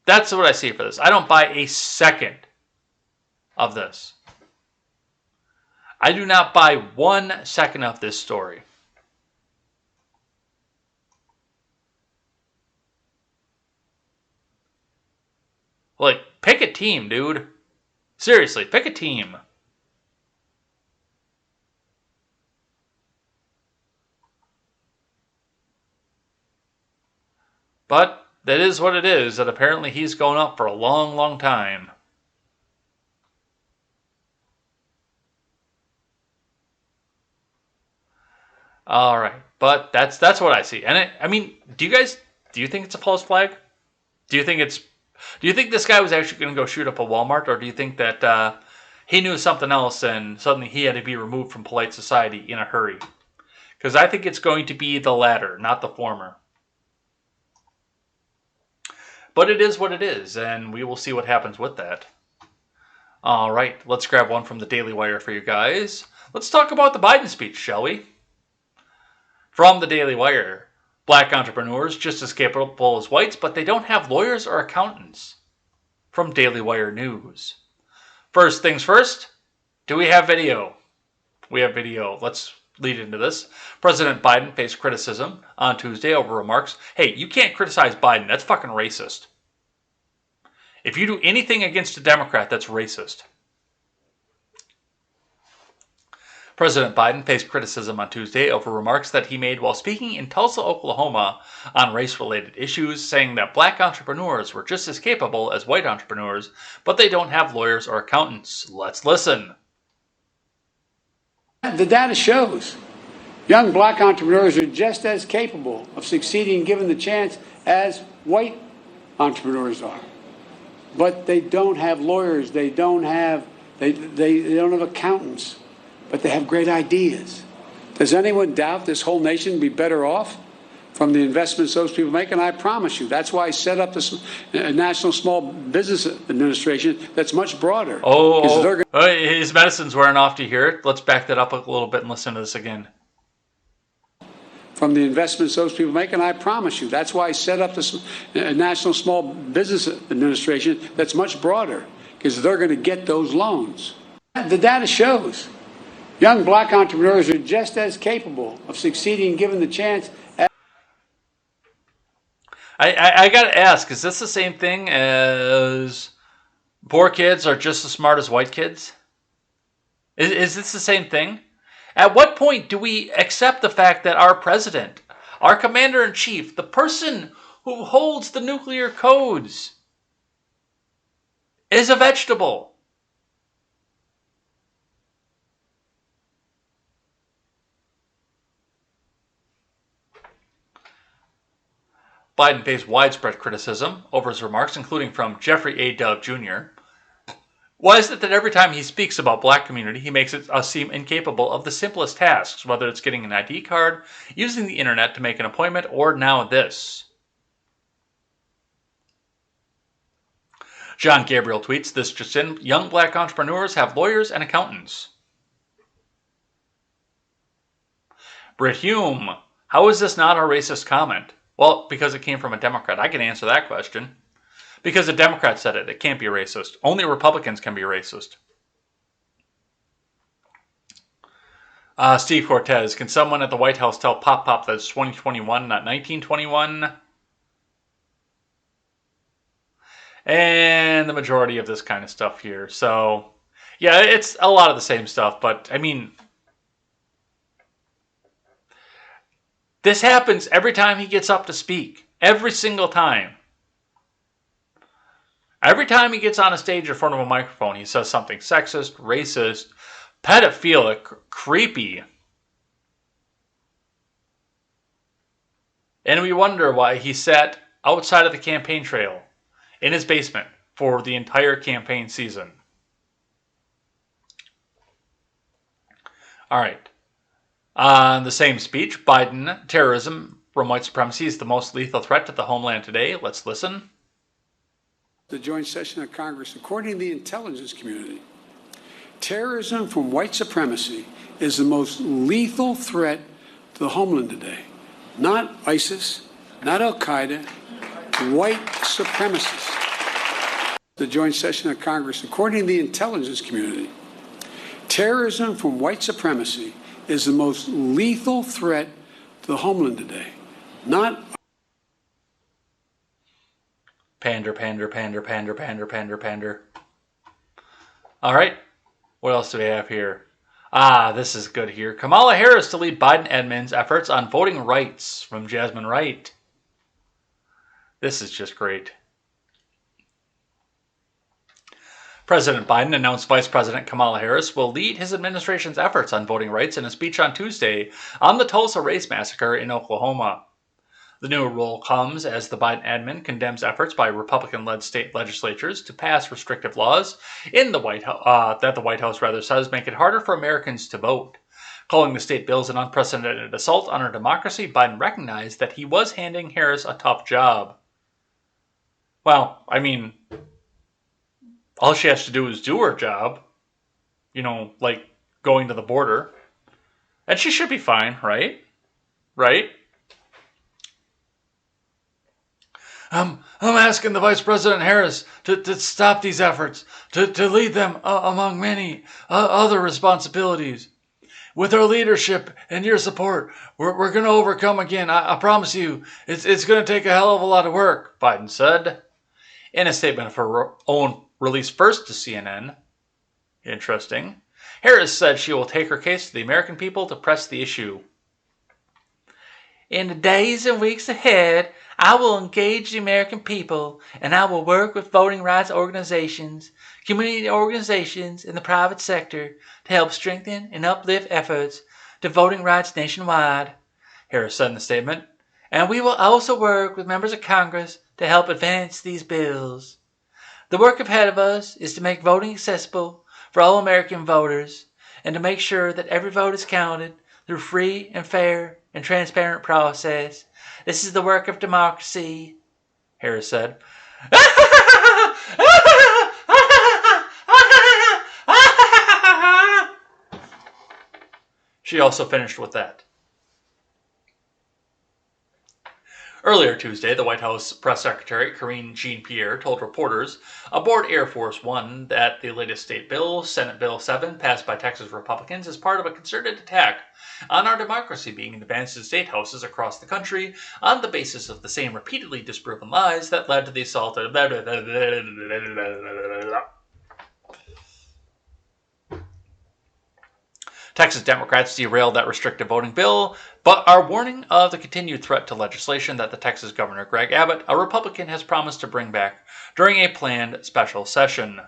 That's what I see for this. I don't buy a second of this. I do not buy 1 second of this story. Like, pick a team, dude. Seriously, pick a team. But that is what it is, that apparently he's going up for a long, long time. All right, but that's what I see. And I mean, do you think it's a false flag? Do you think this guy was actually going to go shoot up a Walmart, or do you think that he knew something else and suddenly he had to be removed from polite society in a hurry? Because I think it's going to be the latter, not the former. But it is what it is, and we will see what happens with that. All right, let's grab one from the Daily Wire for you guys. Let's talk about the Biden speech, shall we? From the Daily Wire, black entrepreneurs just as capable as whites, but they don't have lawyers or accountants. From Daily Wire News. First things first, do we have video? We have video. Let's lead into this. President Biden faced criticism on Tuesday over remarks. Hey, you can't criticize Biden. That's fucking racist. If you do anything against a Democrat, that's racist. President Biden faced criticism on Tuesday over remarks that he made while speaking in Tulsa, Oklahoma on race-related issues, saying that black entrepreneurs were just as capable as white entrepreneurs, but they don't have lawyers or accountants. Let's listen. The data shows young black entrepreneurs are just as capable of succeeding given the chance as white entrepreneurs are. But they don't have lawyers, they don't have accountants. But they have great ideas. Does anyone doubt this whole nation would be better off from the investments those people make? And I promise you, that's why I set up this National Small Business Administration that's much broader. His medicine's wearing off. Do you hear it? Let's back that up a little bit and listen to this again. From the investments those people make, and I promise you, that's why I set up this National Small Business Administration that's much broader, because they're going to get those loans. The data shows young black entrepreneurs are just as capable of succeeding given the chance. I got to ask, is this the same thing as poor kids are just as smart as white kids? Is this the same thing? At what point do we accept the fact that our president, our commander-in-chief, the person who holds the nuclear codes, is a vegetable? Biden faced widespread criticism over his remarks, including from Jeffrey A. Dove Jr. Why is it that every time he speaks about black community, he makes us seem incapable of the simplest tasks, whether it's getting an ID card, using the internet to make an appointment, or now this? John Gabriel tweets, this just in, young black entrepreneurs have lawyers and accountants. Britt Hume, how is this not a racist comment? Well, because it came from a Democrat. I can answer that question. Because a Democrat said it. It can't be racist. Only Republicans can be racist. Steve Cortez, can someone at the White House tell Pop Pop that it's 2021, not 1921? And the majority of this kind of stuff here. So, yeah, it's a lot of the same stuff. But, I mean, this happens every time he gets up to speak. Every single time. Every time he gets on a stage in front of a microphone, he says something sexist, racist, pedophilic, creepy. And we wonder why he sat outside of the campaign trail in his basement for the entire campaign season. All right. On the same speech, Biden, terrorism from white supremacy is the most lethal threat to the homeland today. Let's listen. The joint session of Congress, according to the intelligence community, terrorism from white supremacy is the most lethal threat to the homeland today. Not ISIS, not Al-Qaeda, white supremacists. The joint session of Congress, according to the intelligence community, terrorism from white supremacy is the most lethal threat to the homeland today. Not pander, pander, pander, pander, pander, pander, pander. All right. What else do we have here? This is good here. Kamala Harris to lead Biden admin's efforts on voting rights from Jasmine Wright. This is just great. President Biden announced Vice President Kamala Harris will lead his administration's efforts on voting rights in a speech on Tuesday on the Tulsa race massacre in Oklahoma. The new rule comes as the Biden admin condemns efforts by Republican-led state legislatures to pass restrictive laws in the White House that the White House says make it harder for Americans to vote. Calling the state bills an unprecedented assault on our democracy, Biden recognized that he was handing Harris a tough job. Well, I mean, all she has to do is do her job, like going to the border, and she should be fine, right? Right? I'm asking the Vice President Harris to stop these efforts, to lead them among many other responsibilities. With our leadership and your support, we're going to overcome again. I promise you, it's going to take a hell of a lot of work, Biden said. In a statement of her own released first to CNN. Interesting. Harris said she will take her case to the American people to press the issue. In the days and weeks ahead, I will engage the American people, and I will work with voting rights organizations, community organizations, and the private sector to help strengthen and uplift efforts to voting rights nationwide, Harris said in the statement. And we will also work with members of Congress to help advance these bills. The work ahead of us is to make voting accessible for all American voters and to make sure that every vote is counted through free and fair and transparent process. This is the work of democracy, Harris said. She also finished with that. Earlier Tuesday, the White House Press Secretary Karine Jean-Pierre told reporters aboard Air Force One that the latest state bill, Senate Bill 7, passed by Texas Republicans, is part of a concerted attack on our democracy being advanced in state houses across the country on the basis of the same repeatedly disproven lies that led to the assault of... Texas Democrats derailed that restrictive voting bill, but are warning of the continued threat to legislation that the Texas Governor Greg Abbott, a Republican, has promised to bring back during a planned special session.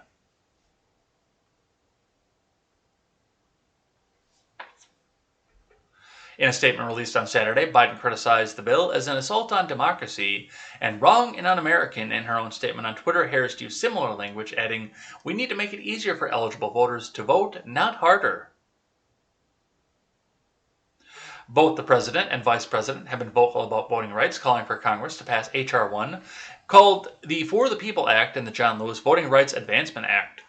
In a statement released on Saturday, Biden criticized the bill as an assault on democracy and wrong and un-American. In her own statement on Twitter, Harris used similar language, adding, "We need to make it easier for eligible voters to vote, not harder." Both the president and vice president have been vocal about voting rights, calling for Congress to pass H.R. 1, called the For the People Act and the John Lewis Voting Rights Advancement Act.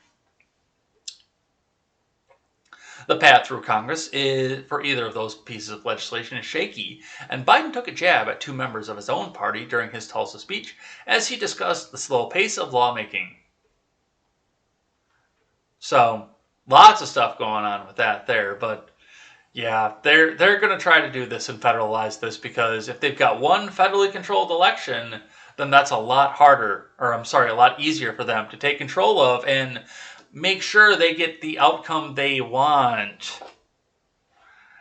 The path through Congress for either of those pieces of legislation is shaky, and Biden took a jab at two members of his own party during his Tulsa speech as he discussed the slow pace of lawmaking. So, lots of stuff going on with that there, but yeah, they're going to try to do this and federalize this, because if they've got one federally controlled election, then that's a lot harder, or I'm sorry, a lot easier for them to take control of and make sure they get the outcome they want.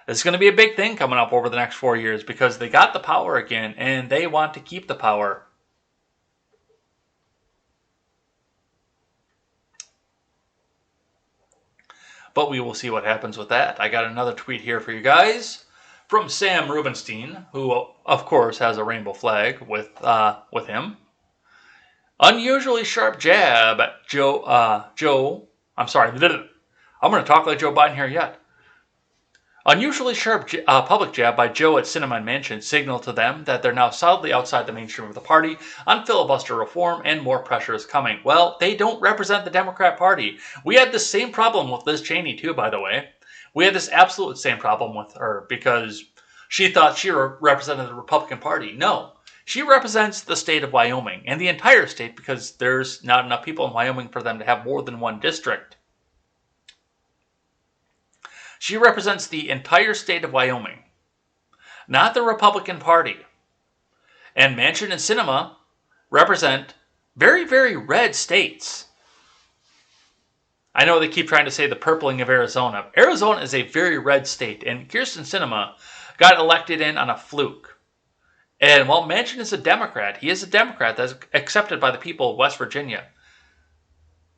It's going to be a big thing coming up over the next 4 years, because they got the power again and they want to keep the power. But we will see what happens with that. I got another tweet here for you guys from Sam Rubenstein, who of course has a rainbow flag with him. Unusually sharp jab at Joe. I'm sorry. I'm going to talk like Joe Biden here yet. Unusually sharp public jab by Joe at Sinema and Manchin signaled to them that they're now solidly outside the mainstream of the party on filibuster reform, and more pressure is coming. Well, they don't represent the Democrat Party. We had the same problem with Liz Cheney too, by the way. We had this absolute same problem with her because she thought she represented the Republican Party. No, she represents the state of Wyoming and the entire state, because there's not enough people in Wyoming for them to have more than one district. She represents the entire state of Wyoming, not the Republican Party. And Manchin and Sinema represent very, very red states. I know they keep trying to say the purpling of Arizona. Arizona is a very red state, and Kyrsten Sinema got elected in on a fluke. And while Manchin is a Democrat, he is a Democrat that's accepted by the people of West Virginia.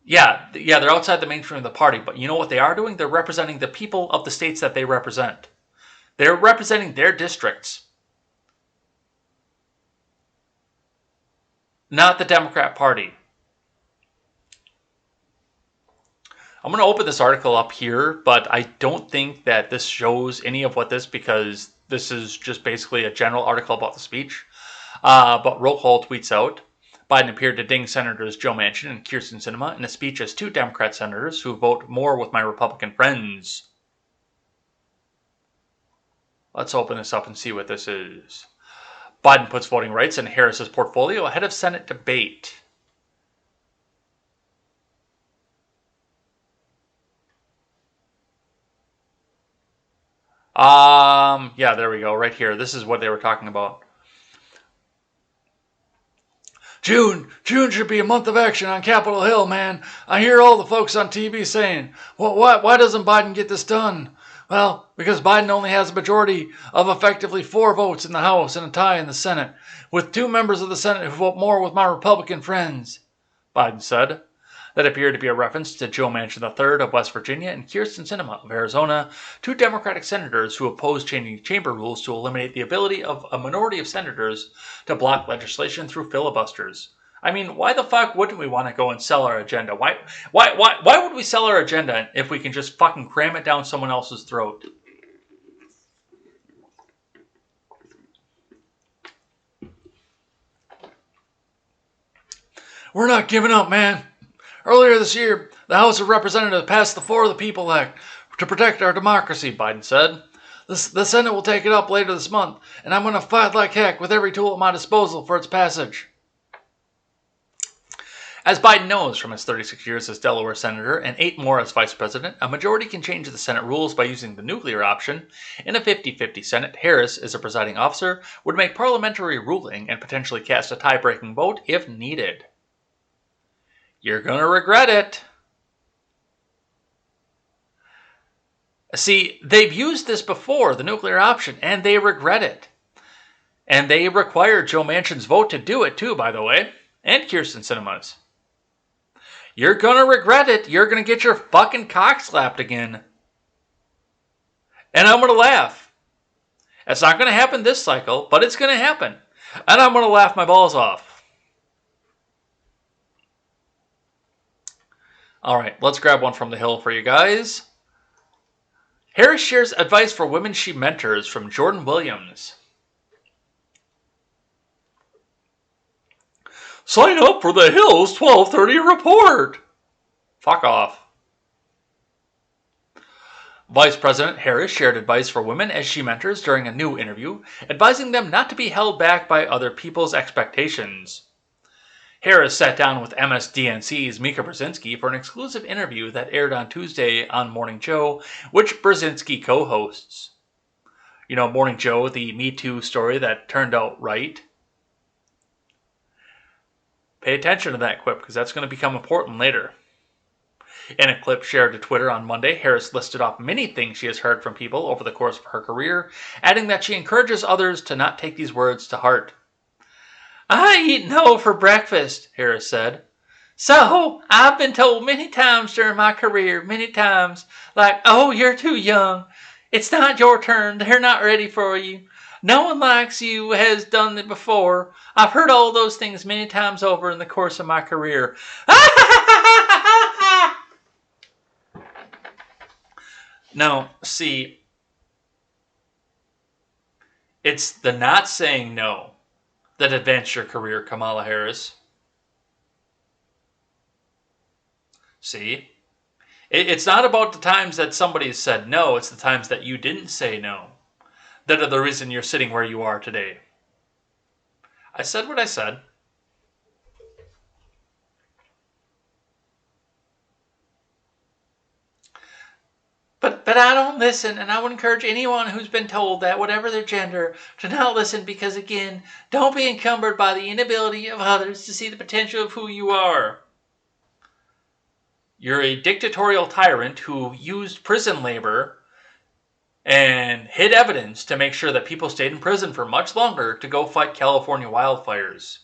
Yeah, they're outside the mainstream of the party, but you know what they are doing? They're representing the people of the states that they represent. They're representing their districts, not the Democrat Party. I'm going to open this article up here, but I don't think that this shows any of what this, because this is just basically a general article about the speech. But roll call tweets out. Biden appeared to ding Senators Joe Manchin and Kyrsten Sinema in a speech as two Democrat senators who vote more with my Republican friends. Let's open this up and see what this is. Biden puts voting rights in Harris's portfolio ahead of Senate debate. Yeah, there we go, right here. This is what they were talking about. June should be a month of action on Capitol Hill, man. I hear all the folks on TV saying, well, why doesn't Biden get this done? Well, because Biden only has a majority of effectively 4 votes in the House and a tie in the Senate, with 2 members of the Senate who vote more with my Republican friends, Biden said. That appeared to be a reference to Joe Manchin III of West Virginia and Kyrsten Sinema of Arizona, 2 Democratic senators who opposed changing chamber rules to eliminate the ability of a minority of senators to block legislation through filibusters. I mean, why the fuck wouldn't we want to go and sell our agenda? Why would we sell our agenda if we can just fucking cram it down someone else's throat? We're not giving up, man. Earlier this year, the House of Representatives passed the For the People Act to protect our democracy, Biden said. The Senate will take it up later this month, and I'm going to fight like heck with every tool at my disposal for its passage. As Biden knows from his 36 years as Delaware Senator and 8 more as Vice President, a majority can change the Senate rules by using the nuclear option. In a 50-50 Senate, Harris, as a presiding officer, would make parliamentary ruling and potentially cast a tie-breaking vote if needed. You're going to regret it. See, they've used this before, the nuclear option, and they regret it. And they required Joe Manchin's vote to do it too, by the way, and Kyrsten Sinema's. You're going to regret it. You're going to get your fucking cock slapped again. And I'm going to laugh. It's not going to happen this cycle, but it's going to happen. And I'm going to laugh my balls off. All right, let's grab one from the Hill for you guys. Harris shares advice for women she mentors from Jordan Williams. Sign up for the Hill's 12:30 report. Fuck off. Vice President Harris shared advice for women as she mentors during a new interview, advising them not to be held back by other people's expectations. Harris sat down with MSDNC's Mika Brzezinski for an exclusive interview that aired on Tuesday on Morning Joe, which Brzezinski co-hosts. You know, Morning Joe, the Me Too story that turned out right. Pay attention to that clip because that's going to become important later. In a clip shared to Twitter on Monday, Harris listed off many things she has heard from people over the course of her career, adding that she encourages others to not take these words to heart. I eat no for breakfast, Harris said. So, I've been told many times during my career, many times, like, oh, you're too young. It's not your turn. They're not ready for you. No one likes you has done it before. I've heard all those things many times over in the course of my career. Now, see, it's the not saying no that advanced your career, Kamala Harris. See? It's not about the times that somebody said no, it's the times that you didn't say no that are the reason you're sitting where you are today. I said what I said. But I don't listen, and I would encourage anyone who's been told that, whatever their gender, to not listen because, again, don't be encumbered by the inability of others to see the potential of who you are. You're a dictatorial tyrant who used prison labor and hid evidence to make sure that people stayed in prison for much longer to go fight California wildfires.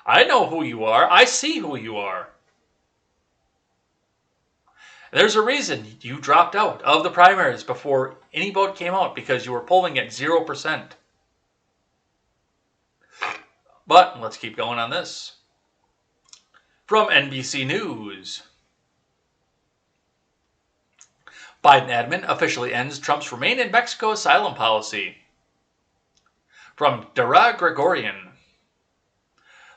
I know who you are. I see who you are. There's a reason you dropped out of the primaries before any vote came out, because you were polling at 0%. But let's keep going on this. From NBC News. Biden admin officially ends Trump's Remain in Mexico asylum policy. From Dara Gregorian.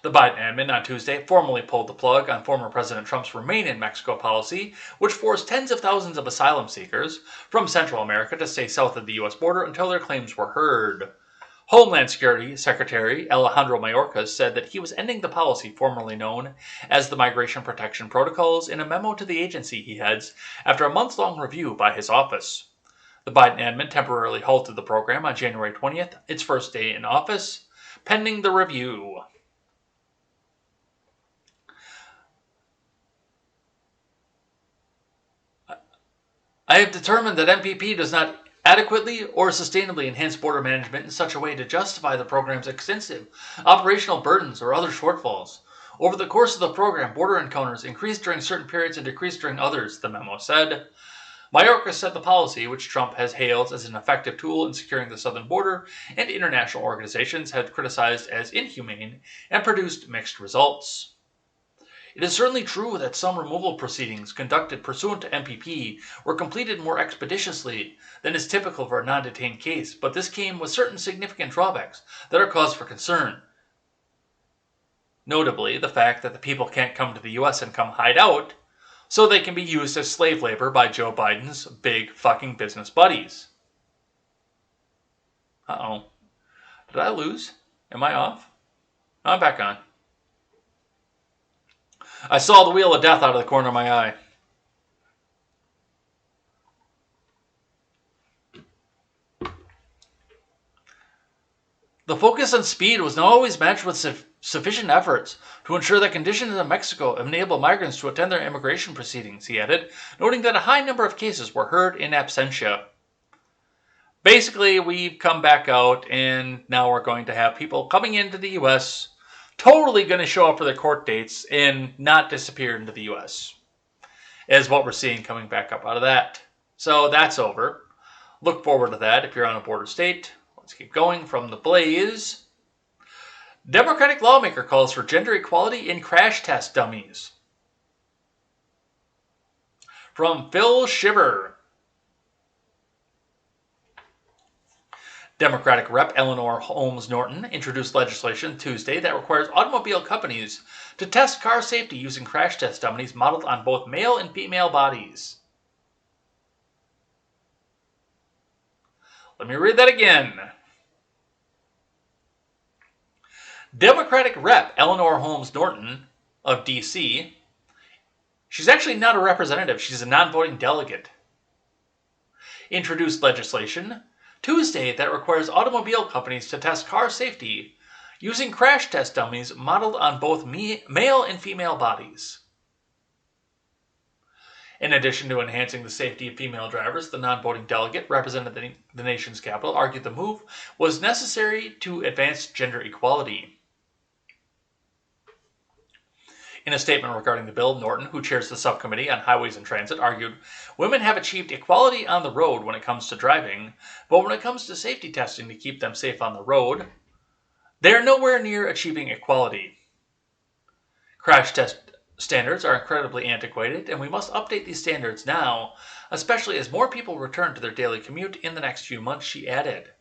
The Biden admin on Tuesday formally pulled the plug on former President Trump's Remain in Mexico policy, which forced tens of thousands of asylum seekers from Central America to stay south of the U.S. border until their claims were heard. Homeland Security Secretary Alejandro Mayorkas said that he was ending the policy formerly known as the Migration Protection Protocols in a memo to the agency he heads after a months-long review by his office. The Biden admin temporarily halted the program on January 20th, its first day in office, pending the review. I have determined that MPP does not adequately or sustainably enhance border management in such a way to justify the program's extensive operational burdens or other shortfalls. Over the course of the program, border encounters increased during certain periods and decreased during others, the memo said. Mayorkas said the policy, which Trump has hailed as an effective tool in securing the southern border, and international organizations have criticized as inhumane and produced mixed results. It is certainly true that some removal proceedings conducted pursuant to MPP were completed more expeditiously than is typical for a non-detained case, but this came with certain significant drawbacks that are cause for concern. Notably, the fact that the people can't come to the U.S. and come hide out, so they can be used as slave labor by Joe Biden's big fucking business buddies. Uh-oh. Did I lose? Am I off? I'm back on. I saw the wheel of death out of the corner of my eye. The focus on speed was not always matched with sufficient efforts to ensure that conditions in Mexico enable migrants to attend their immigration proceedings, he added, noting that a high number of cases were heard in absentia. Basically, we've come back out, and now we're going to have people coming into the U.S., totally going to show up for their court dates and not disappear into the U.S. is what we're seeing coming back up out of that. So that's over. Look forward to that if you're on a border state. Let's keep going from the Blaze. Democratic lawmaker calls for gender equality in crash test dummies. from Phil Shiver. Democratic Rep. Eleanor Holmes Norton introduced legislation Tuesday that requires automobile companies to test car safety using crash test dummies modeled on both male and female bodies. Let me read that again. Democratic Rep. Eleanor Holmes Norton of D.C., she's actually not a representative, she's a non-voting delegate, introduced legislation Tuesday that requires automobile companies to test car safety using crash test dummies modeled on both male and female bodies. In addition to enhancing the safety of female drivers, the non-voting delegate representing the nation's capital argued the move was necessary to advance gender equality. In a statement regarding the bill, Norton, who chairs the subcommittee on highways and transit, argued, "Women have achieved equality on the road when it comes to driving, but when it comes to safety testing to keep them safe on the road, they are nowhere near achieving equality. Crash test standards are incredibly antiquated, and we must update these standards now, especially as more people return to their daily commute in the next few months," she added.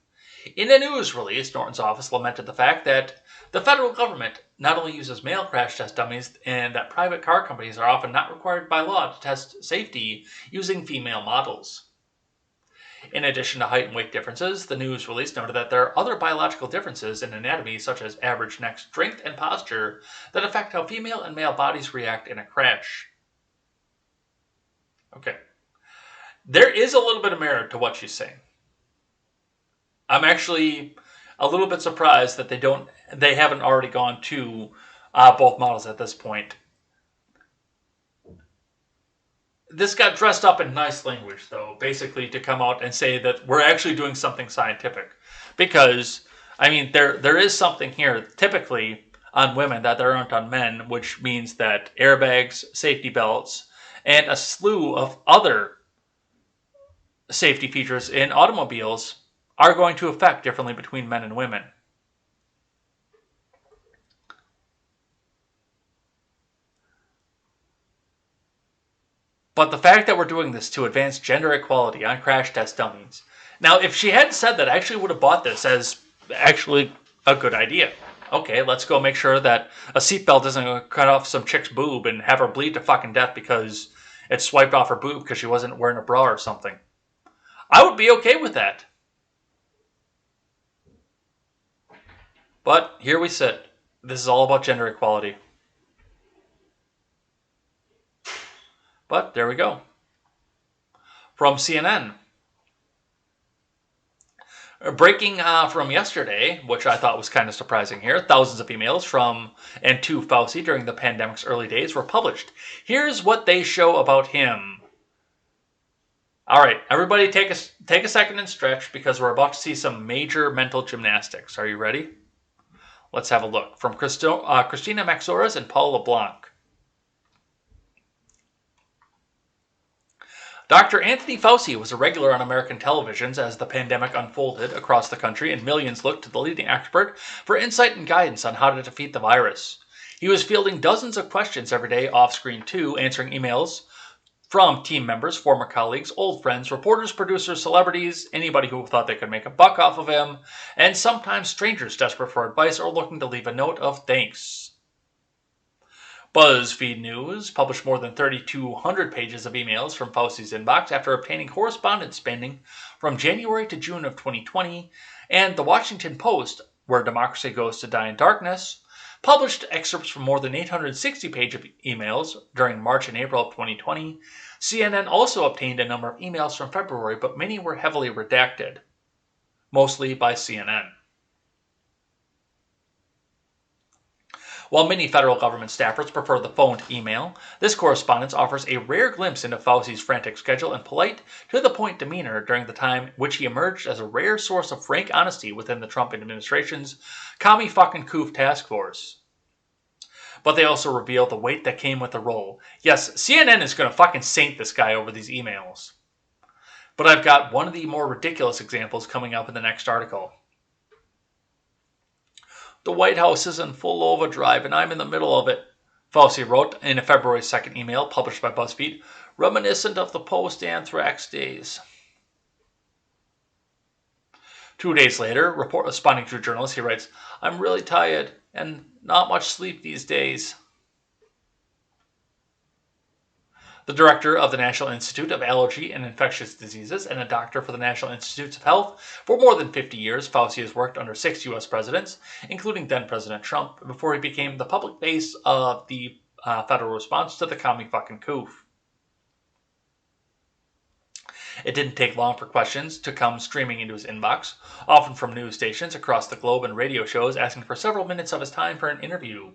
In a news release, Norton's office lamented the fact that the federal government not only uses male crash test dummies and that private car companies are often not required by law to test safety using female models. In addition to height and weight differences, the news release noted that there are other biological differences in anatomy, such as average neck strength and posture, that affect how female and male bodies react in a crash. Okay. There is a little bit of merit to what she's saying. I'm actually a little bit surprised that they haven't already gone to both models at this point. This got dressed up in nice language, though, basically to come out and say that we're actually doing something scientific. Because, I mean, there is something here, typically, on women that there aren't on men, which means that airbags, safety belts, and a slew of other safety features in automobiles are going to affect differently between men and women. But the fact that we're doing this to advance gender equality on crash test dummies. Now, if she hadn't said that, I actually would have bought this as actually a good idea. Okay, let's go make sure that a seatbelt isn't going to cut off some chick's boob and have her bleed to fucking death because it swiped off her boob because she wasn't wearing a bra or something. I would be okay with that. But here we sit. This is all about gender equality. But there we go. From CNN. Breaking from yesterday, which I thought was kind of surprising here, thousands of emails from and to Fauci during the pandemic's early days were published. Here's what they show about him. All right, everybody take a second and stretch because we're about to see some major mental gymnastics. Are you ready? Let's have a look. From Christina Maxoras and Paul LeBlanc. Dr. Anthony Fauci was a regular on American televisions as the pandemic unfolded across the country and millions looked to the leading expert for insight and guidance on how to defeat the virus. He was fielding dozens of questions every day off-screen too, answering emails from team members, former colleagues, old friends, reporters, producers, celebrities, anybody who thought they could make a buck off of him, and sometimes strangers desperate for advice or looking to leave a note of thanks. BuzzFeed News published more than 3,200 pages of emails from Fauci's inbox after obtaining correspondence spanning from January to June of 2020, and The Washington Post, where democracy goes to die in darkness, published excerpts from more than 860 pages of emails during March and April of 2020. CNN also obtained a number of emails from February, but many were heavily redacted, mostly by CNN. While many federal government staffers prefer the phone to email, this correspondence offers a rare glimpse into Fauci's frantic schedule and polite, to-the-point demeanor during the time which he emerged as a rare source of frank honesty within the Trump administration's commie-fucking-coof task force. But they also reveal the weight that came with the role. Yes, CNN is going to fucking saint this guy over these emails. But I've got one of the more ridiculous examples coming up in the next article. The White House is in full overdrive and I'm in the middle of it, Fauci wrote in a February 2nd email published by BuzzFeed. reminiscent of the post-anthrax days. 2 days later, responding to journalists, he writes, "I'm really tired and not much sleep these days." The director of the National Institute of Allergy and Infectious Diseases and a doctor for the National Institutes of Health for more than 50 years, Fauci has worked under 6 U.S. presidents, including then-President Trump, before he became the public face of the federal response to the commie fucking coup. It didn't take long for questions to come streaming into his inbox, often from news stations across the globe and radio shows asking for several minutes of his time for an interview.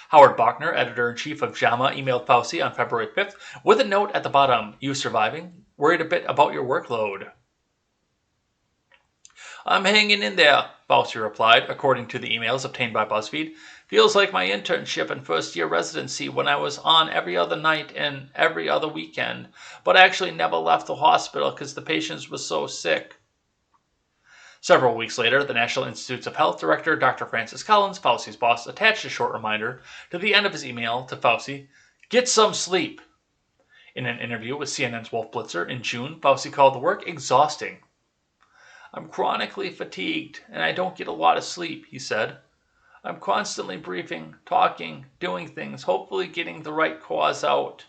Howard Bachner, editor-in-chief of JAMA, emailed Fauci on February 5th with a note at the bottom, "You surviving? Worried a bit about your workload?" "I'm hanging in there," Fauci replied, according to the emails obtained by BuzzFeed. "Feels like my internship and first-year residency when I was on every other night and every other weekend, but actually never left the hospital because the patients were so sick." Several weeks later, the National Institutes of Health director, Dr. Francis Collins, Fauci's boss, attached a short reminder to the end of his email to Fauci, "Get some sleep." In an interview with CNN's Wolf Blitzer in June, Fauci called the work exhausting. "I'm chronically fatigued, and I don't get a lot of sleep," he said. "I'm constantly briefing, talking, doing things, hopefully getting the right cause out."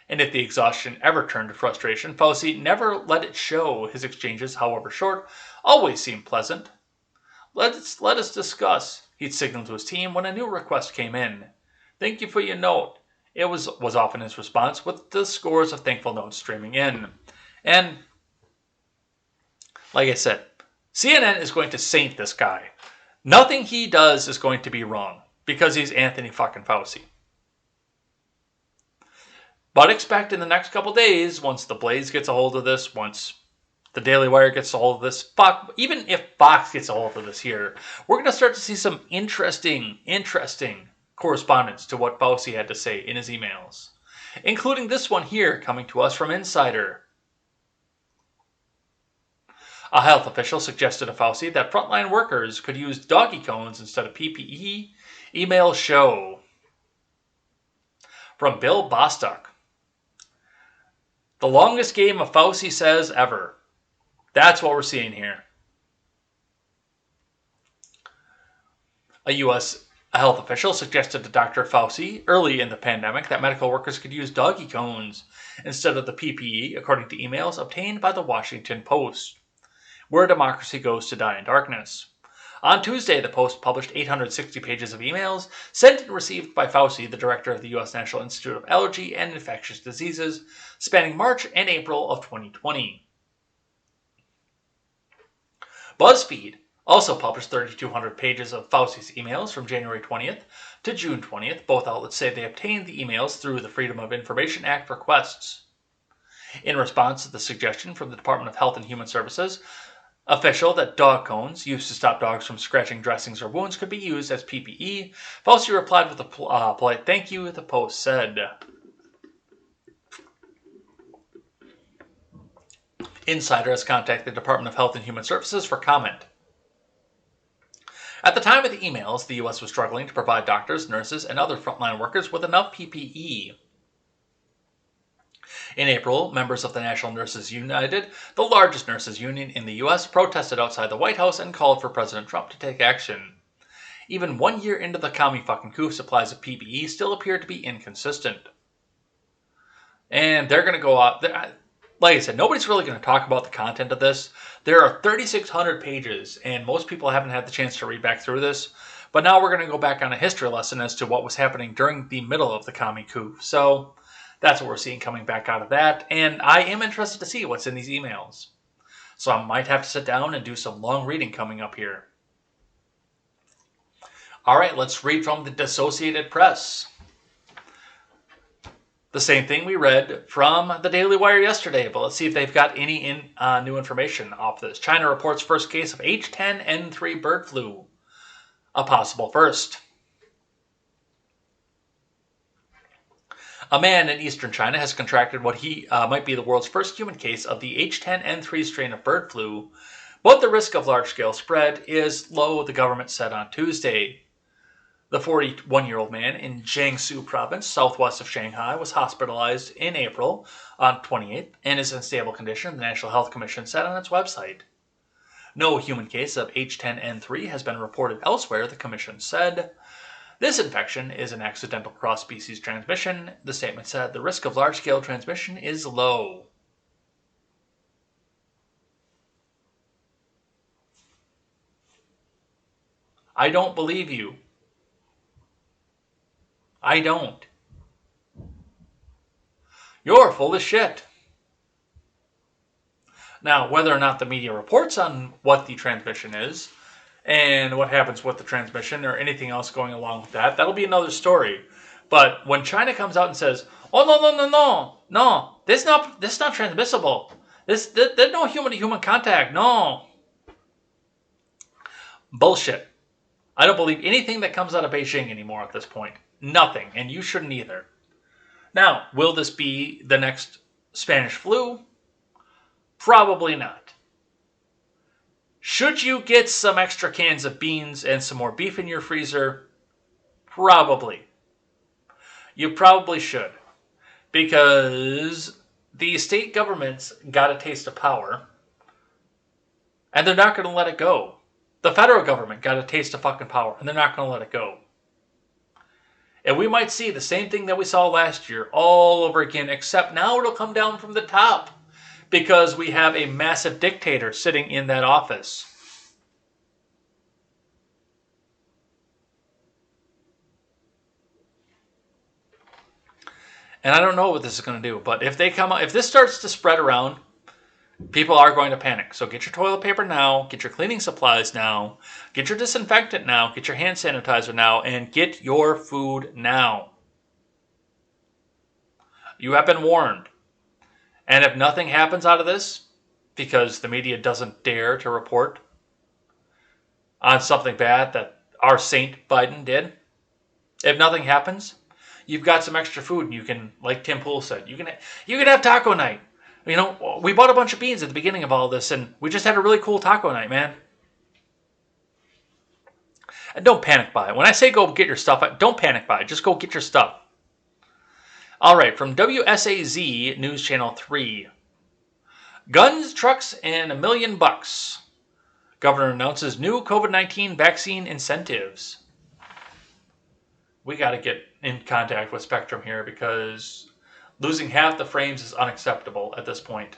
And if the exhaustion ever turned to frustration, Fauci never let it show. His exchanges, however short, always seemed pleasant. Let us discuss," he'd signal to his team when a new request came in. "Thank you for your note." It was often his response, with the scores of thankful notes streaming in. And, like I said, CNN is going to saint this guy. Nothing he does is going to be wrong, because he's Anthony fucking Fauci. But expect in the next couple days, once the Blaze gets a hold of this, once the Daily Wire gets a hold of this, even if Fox gets a hold of this here, we're going to start to see some interesting correspondence to what Fauci had to say in his emails, including this one here coming to us from Insider. A health official suggested to Fauci that frontline workers could use doggy cones instead of PPE. Email show. From Bill Bostock. The longest game of Fauci says ever. That's what we're seeing here. A U.S. health official suggested to Dr. Fauci early in the pandemic that medical workers could use doggy cones instead of the PPE, according to emails obtained by the Washington Post, where democracy goes to die in darkness. On Tuesday, the Post published 860 pages of emails sent and received by Fauci, the director of the U.S. National Institute of Allergy and Infectious Diseases, spanning March and April of 2020. BuzzFeed also published 3,200 pages of Fauci's emails from January 20th to June 20th. Both outlets say they obtained the emails through the Freedom of Information Act requests. In response to the suggestion from the Department of Health and Human Services, official that dog cones used to stop dogs from scratching dressings or wounds could be used as PPE, Fauci replied with a polite thank you, the Post said. Insider has contacted the Department of Health and Human Services for comment. At the time of the emails, the U.S. was struggling to provide doctors, nurses, and other frontline workers with enough PPE. In April, members of the National Nurses United, the largest nurses union in the U.S., protested outside the White House and called for President Trump to take action. Even 1 year into the commie fucking coup, supplies of PPE still appear to be inconsistent. And they're going to go out. Like I said, nobody's really going to talk about the content of this. There are 3,600 pages, and most people haven't had the chance to read back through this. But now we're going to go back on a history lesson as to what was happening during the middle of the commie coup. So that's what we're seeing coming back out of that. And I am interested to see what's in these emails. So I might have to sit down and do some long reading coming up here. All right, let's read from the Associated Press. The same thing we read from the Daily Wire yesterday, but let's see if they've got any new information off this. China reports first case of H10N3 bird flu. A possible first. A man in eastern China has contracted what he might be the world's first human case of the H10N3 strain of bird flu, but the risk of large-scale spread is low, the government said on Tuesday. The 41-year-old man in Jiangsu province, southwest of Shanghai, was hospitalized in April on 28th and is in stable condition, the National Health Commission said on its website. No human case of H10N3 has been reported elsewhere, the commission said. This infection is an accidental cross-species transmission, the statement said. The risk of large-scale transmission is low. I don't believe you. I don't. You're full of shit. Now, whether or not the media reports on what the transmission is and what happens with the transmission or anything else going along with that, that'll be another story. But when China comes out and says, "Oh no, this is not transmissible. There's no human-to-human contact. No." Bullshit. I don't believe anything that comes out of Beijing anymore at this point. Nothing, and you shouldn't either. Now, will this be the next Spanish flu? Probably not. Should you get some extra cans of beans and some more beef in your freezer? Probably. You probably should. Because the state governments got a taste of power, and they're not going to let it go. The federal government got a taste of fucking power, and they're not going to let it go. And we might see the same thing that we saw last year all over again, except now it'll come down from the top because we have a massive dictator sitting in that office. And I don't know what this is going to do, but if this starts to spread around, people are going to panic. So get your toilet paper now, get your cleaning supplies now, get your disinfectant now, get your hand sanitizer now, and get your food now. You have been warned. And if nothing happens out of this, because the media doesn't dare to report on something bad that our Saint Biden did, if nothing happens, you've got some extra food and you can, like Tim Pool said, you can have taco night. You know, we bought a bunch of beans at the beginning of all this, and we just had a really cool taco night, man. And don't panic by it. When I say go get your stuff, don't panic by it. Just go get your stuff. All right, from WSAZ News Channel 3. Guns, trucks, and $1 million. Governor announces new COVID-19 vaccine incentives. We got to get in contact with Spectrum here because losing half the frames is unacceptable at this point.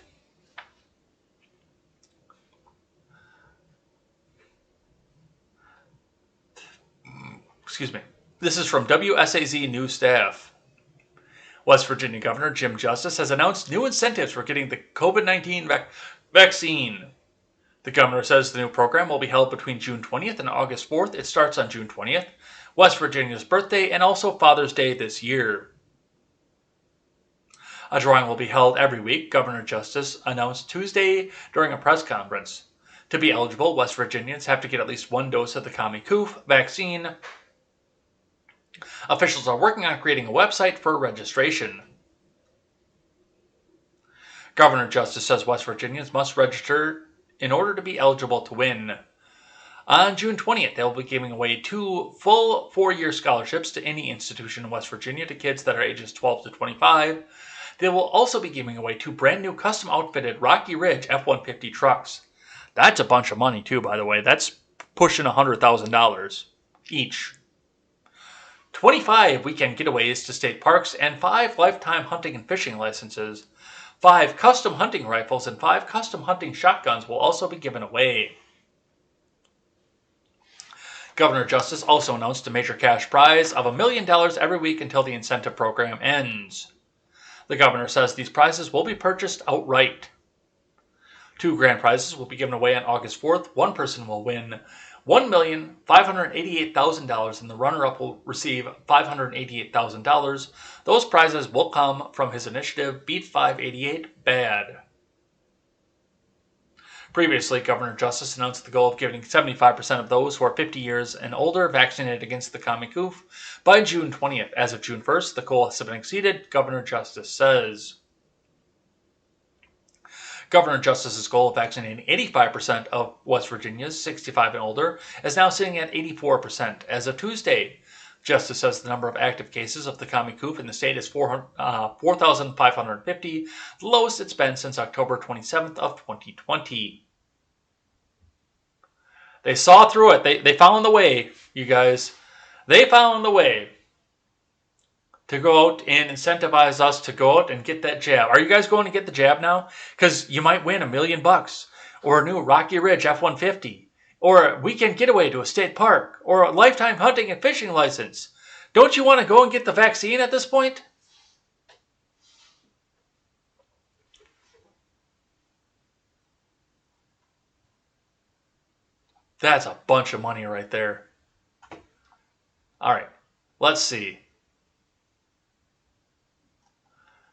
Excuse me. This is from WSAZ News Staff. West Virginia Governor Jim Justice has announced new incentives for getting the COVID-19 vaccine. The governor says the new program will be held between June 20th and August 4th. It starts on June 20th, West Virginia's birthday, and also Father's Day this year. A drawing will be held every week, Governor Justice announced Tuesday during a press conference. To be eligible, West Virginians have to get at least one dose of the Coup vaccine. Officials are working on creating a website for registration. Governor Justice says West Virginians must register in order to be eligible to win. On June 20th, they'll be giving away 2 full 4-year scholarships to any institution in West Virginia to kids that are ages 12 to 25. They will also be giving away 2 brand new custom outfitted Rocky Ridge F-150 trucks. That's a bunch of money too, by the way. That's pushing $100,000 each. 25 weekend getaways to state parks and 5 lifetime hunting and fishing licenses. 5 custom hunting rifles and 5 custom hunting shotguns will also be given away. Governor Justice also announced a major cash prize of $1 million every week until the incentive program ends. The governor says these prizes will be purchased outright. 2 grand prizes will be given away on August 4th. One person will win $1,588,000 and the runner-up will receive $588,000. Those prizes will come from his initiative, Beat 588 Bad. Previously, Governor Justice announced the goal of giving 75% of those who are 50 years and older vaccinated against the Coup by June 20th. As of June 1st, the goal has been exceeded, Governor Justice says. Governor Justice's goal of vaccinating 85% of West Virginia's 65 and older is now sitting at 84%. As of Tuesday, Just as says the number of active cases of the commie coup in the state is 4,550, the lowest it's been since October 27th of 2020. They saw through it. They found the way, you guys. They found the way to go out and incentivize us to go out and get that jab. Are you guys going to get the jab now? Because you might win $1 million, or a new Rocky Ridge F-150, or a weekend getaway to a state park, or a lifetime hunting and fishing license. Don't you want to go and get the vaccine at this point? That's a bunch of money right there. All right, let's see.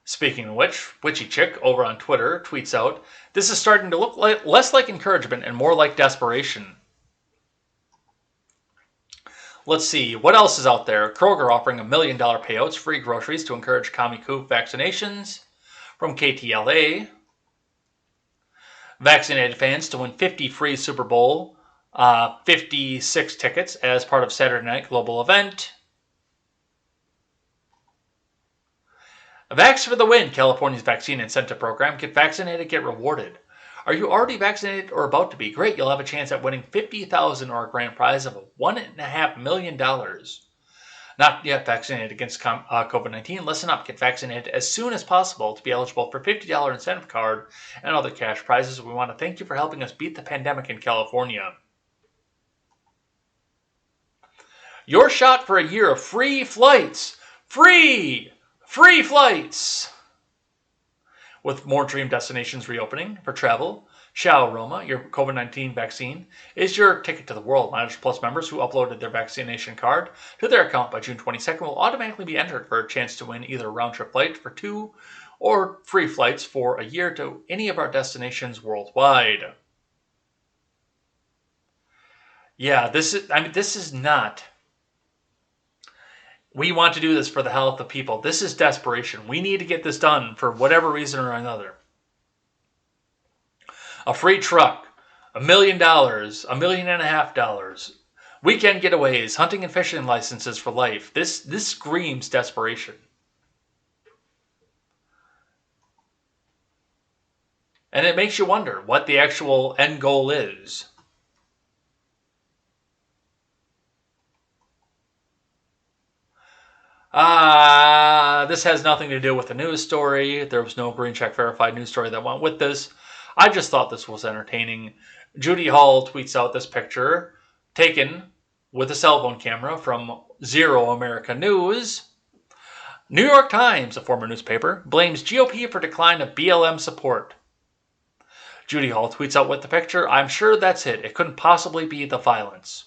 Speaking of which, Witchy Chick over on Twitter tweets out, "This is starting to look less like encouragement and more like desperation." Let's see, what else is out there? Kroger offering $1 million payouts, free groceries to encourage commie coup vaccinations from KTLA. Vaccinated fans to win 50 free Super Bowl 56 tickets as part of Saturday Night Global Event. Vax for the win, California's vaccine incentive program. Get vaccinated, get rewarded. Are you already vaccinated or about to be? Great, you'll have a chance at winning $50,000 or a grand prize of $1.5 million. Not yet vaccinated against COVID-19? Listen up, get vaccinated as soon as possible to be eligible for $50 incentive card and other cash prizes. We want to thank you for helping us beat the pandemic in California. Your shot for a year of free flights. Free flights! With more dream destinations reopening for travel, Xiao your COVID-19 vaccine, is your ticket to the world. Mileage Plus members who uploaded their vaccination card to their account by June 22nd will automatically be entered for a chance to win either a round-trip flight for 2 or free flights for a year to any of our destinations worldwide. Yeah, this is not... We want to do this for the health of people. This is desperation. We need to get this done for whatever reason or another. A free truck, $1 million, $1.5 million, weekend getaways, hunting and fishing licenses for life. This screams desperation. And it makes you wonder what the actual end goal is. This has nothing to do with the news story. There was no green check verified news story that went with this. I just thought this was entertaining. Judy Hall tweets out this picture taken with a cell phone camera from Zero America News. New York Times, a former newspaper, blames GOP for decline of BLM support. Judy Hall tweets out with the picture, "I'm sure that's it. It couldn't possibly be the violence."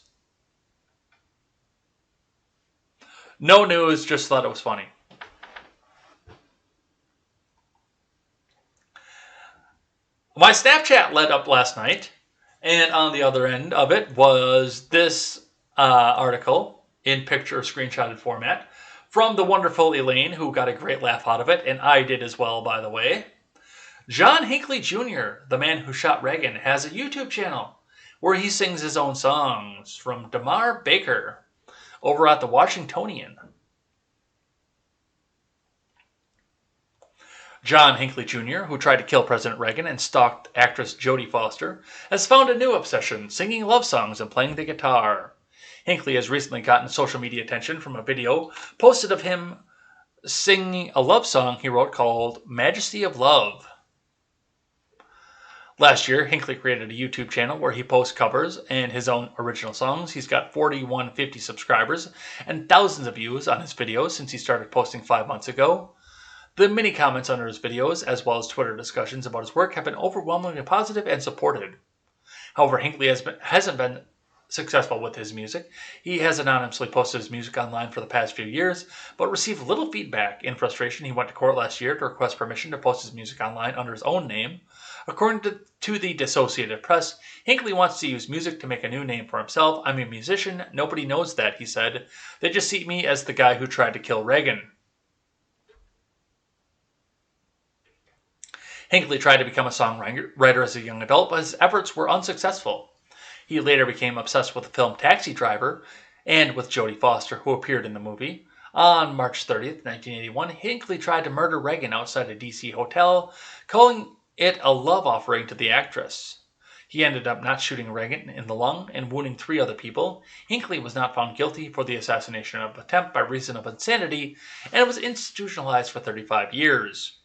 No news, just thought it was funny. My Snapchat lit up last night, and on the other end of it was this article in picture screenshotted format from the wonderful Elaine, who got a great laugh out of it, and I did as well, by the way. John Hinckley Jr., the man who shot Reagan, has a YouTube channel where he sings his own songs from Damar Baker over at the Washingtonian. John Hinckley Jr., who tried to kill President Reagan and stalked actress Jodie Foster, has found a new obsession, singing love songs and playing the guitar. Hinckley has recently gotten social media attention from a video posted of him singing a love song he wrote called Majesty of Love. Last year, Hinckley created a YouTube channel where he posts covers and his own original songs. He's got 4,150 subscribers and thousands of views on his videos since he started posting 5 months ago. The many comments under his videos, as well as Twitter discussions about his work, have been overwhelmingly positive and supported. However, Hinckley hasn't been successful with his music. He has anonymously posted his music online for the past few years, but received little feedback. In frustration, he went to court last year to request permission to post his music online under his own name. According to the Associated Press, Hinckley wants to use music to make a new name for himself. "I'm a musician. Nobody knows that," he said. "They just see me as the guy who tried to kill Reagan." Hinckley tried to become a songwriter as a young adult, but his efforts were unsuccessful. He later became obsessed with the film Taxi Driver and with Jodie Foster, who appeared in the movie. On March 30th, 1981, Hinckley tried to murder Reagan outside a D.C. hotel, calling it a love offering to the actress. He ended up not shooting Reagan in the lung and wounding 3 other people. Hinckley was not found guilty for the assassination attempt by reason of insanity and was institutionalized for 35 years.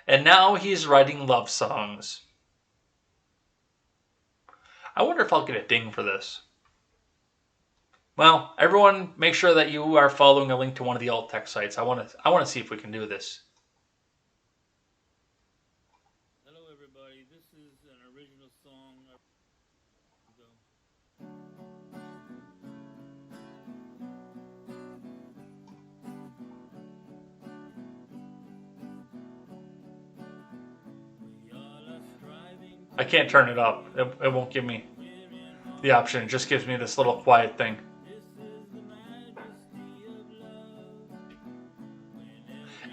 And now he's writing love songs. I wonder if I'll get a ding for this. Well, everyone, make sure that you are following a link to one of the alt text sites. I want to see if we can do this. Hello, everybody. This is an original song. I can't turn it up. It won't give me the option. It just gives me this little quiet thing.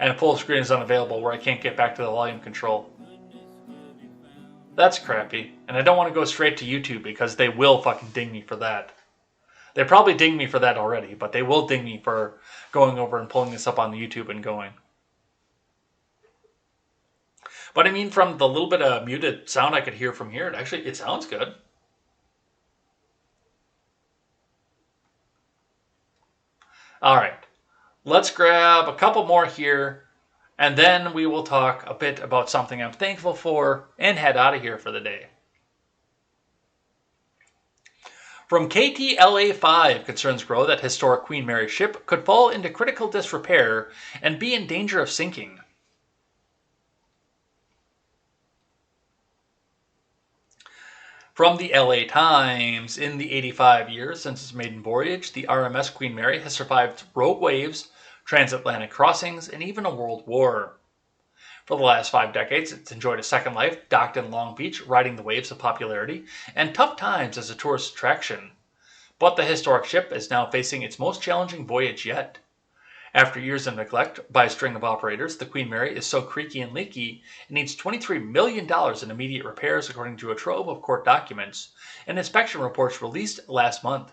And full screen is unavailable where I can't get back to the volume control. That's crappy. And I don't want to go straight to YouTube because they will fucking ding me for that. They probably ding me for that already, but they will ding me for going over and pulling this up on the YouTube and going. But I mean, from the little bit of muted sound I could hear from here, it sounds good. All right. Let's grab a couple more here, and then we will talk a bit about something I'm thankful for and head out of here for the day. From KTLA5, concerns grow that historic Queen Mary ship could fall into critical disrepair and be in danger of sinking. From the LA Times, in the 85 years since its maiden voyage, the RMS Queen Mary has survived rogue waves, transatlantic crossings, and even a world war. For the last 5 decades, it's enjoyed a second life, docked in Long Beach, riding the waves of popularity, and tough times as a tourist attraction. But the historic ship is now facing its most challenging voyage yet. After years of neglect by a string of operators, the Queen Mary is so creaky and leaky it needs $23 million in immediate repairs, according to a trove of court documents and inspection reports released last month.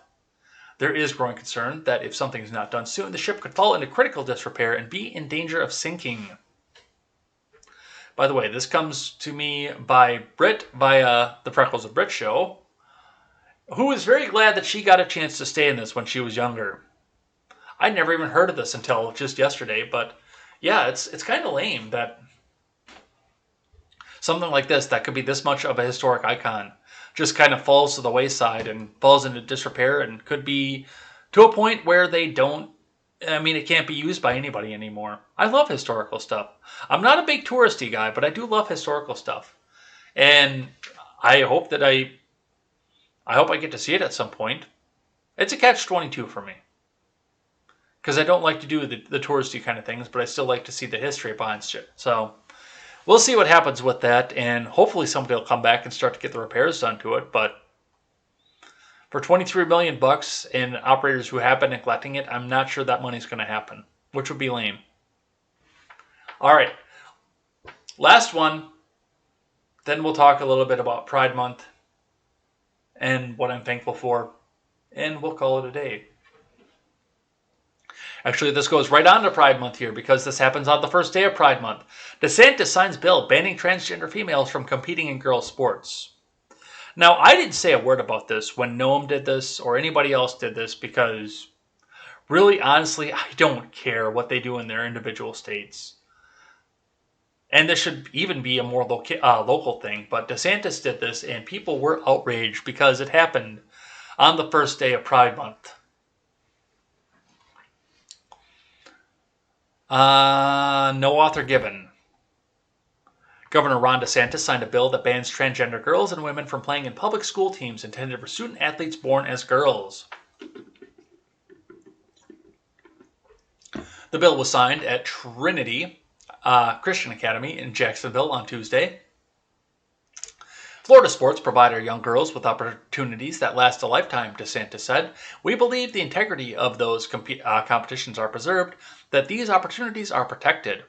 There is growing concern that if something is not done soon, the ship could fall into critical disrepair and be in danger of sinking. By the way, this comes to me by Brit via the Freckles of Brit show, who is very glad that she got a chance to stay in this when she was younger. I'd never even heard of this until just yesterday, but yeah, it's kind of lame that something like this that could be this much of a historic icon just kind of falls to the wayside and falls into disrepair and could be to a point where it can't be used by anybody anymore. I love historical stuff. I'm not a big touristy guy, but I do love historical stuff. And I hope I get to see it at some point. It's a catch-22 for me. Because I don't like to do the touristy kind of things, but I still like to see the history behind shit. So we'll see what happens with that, and hopefully somebody will come back and start to get the repairs done to it. But for $23 million and operators who have been neglecting it, I'm not sure that money's going to happen, which would be lame. All right, last one. Then we'll talk a little bit about Pride Month and what I'm thankful for, and we'll call it a day. Actually, this goes right on to Pride Month here because this happens on the first day of Pride Month. DeSantis signs bill banning transgender females from competing in girls' sports. Now, I didn't say a word about this when Noam did this or anybody else did this because, really, honestly, I don't care what they do in their individual states. And this should even be a more local thing. But DeSantis did this and people were outraged because it happened on the first day of Pride Month. No author given. Governor Ron DeSantis signed a bill that bans transgender girls and women from playing in public school teams intended for student athletes born as girls. The bill was signed at Trinity Christian Academy in Jacksonville on Tuesday. Florida sports provide our young girls with opportunities that last a lifetime, DeSantis said. We believe the integrity of those competitions are preserved, that these opportunities are protected.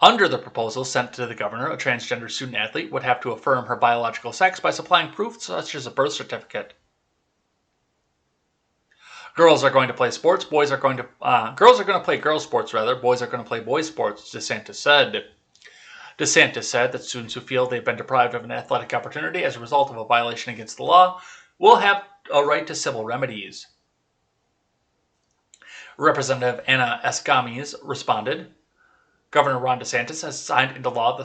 Under the proposal sent to the governor, a transgender student athlete would have to affirm her biological sex by supplying proof such as a birth certificate. Girls are going to play sports. Girls are going to play girls sports rather. Boys are going to play boys sports. DeSantis said. DeSantis said that students who feel they've been deprived of an athletic opportunity as a result of a violation against the law will have a right to civil remedies. Representative Anna Escamis responded, Governor Ron DeSantis has signed into law the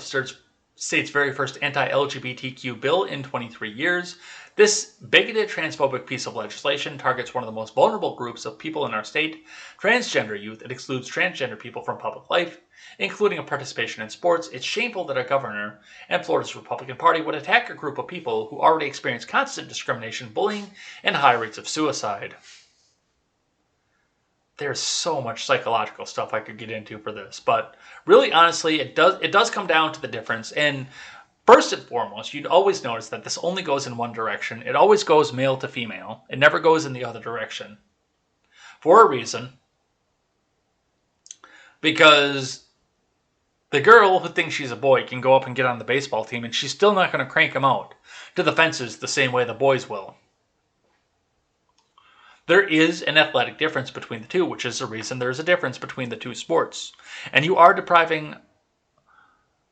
state's very first anti-LGBTQ bill in 23 years. This bigoted, transphobic piece of legislation targets one of the most vulnerable groups of people in our state, transgender youth. It excludes transgender people from public life, including a participation in sports. It's shameful that a governor and Florida's Republican Party would attack a group of people who already experience constant discrimination, bullying, and high rates of suicide. There's so much psychological stuff I could get into for this, but really, honestly, it does come down to the difference. And first and foremost, you'd always notice that this only goes in one direction. It always goes male to female. It never goes in the other direction. For a reason. Because the girl who thinks she's a boy can go up and get on the baseball team, and she's still not going to crank him out to the fences the same way the boys will. There is an athletic difference between the two, which is the reason there is a difference between the two sports. And you are depriving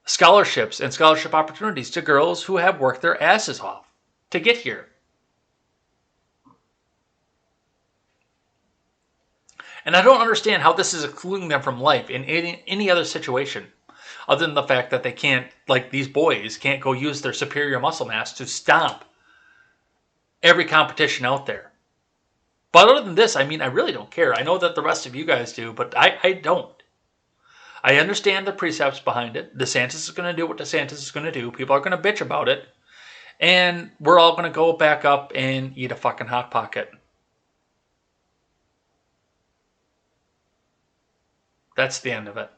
scholarships and scholarship opportunities to girls who have worked their asses off to get here. And I don't understand how this is excluding them from life in any other situation, other than the fact that they can't, like these boys, can't go use their superior muscle mass to stomp every competition out there. But other than this, I mean, I really don't care. I know that the rest of you guys do, but I don't. I understand the precepts behind it. DeSantis is going to do what DeSantis is going to do. People are going to bitch about it. And we're all going to go back up and eat a fucking Hot Pocket. That's the end of it.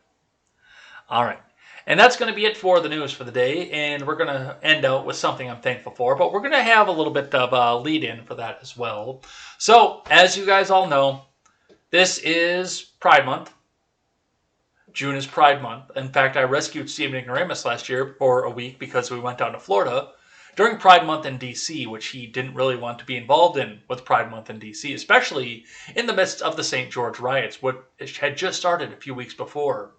All right. And that's going to be it for the news for the day. And we're going to end out with something I'm thankful for. But we're going to have a little bit of a lead-in for that as well. So, as you guys all know, this is Pride Month. June is Pride Month. In fact, I rescued Stephen Ignoramus last year for a week because we went down to Florida during Pride Month in D.C., which he didn't really want to be involved in with Pride Month in D.C., especially in the midst of the St. George riots, which had just started a few weeks before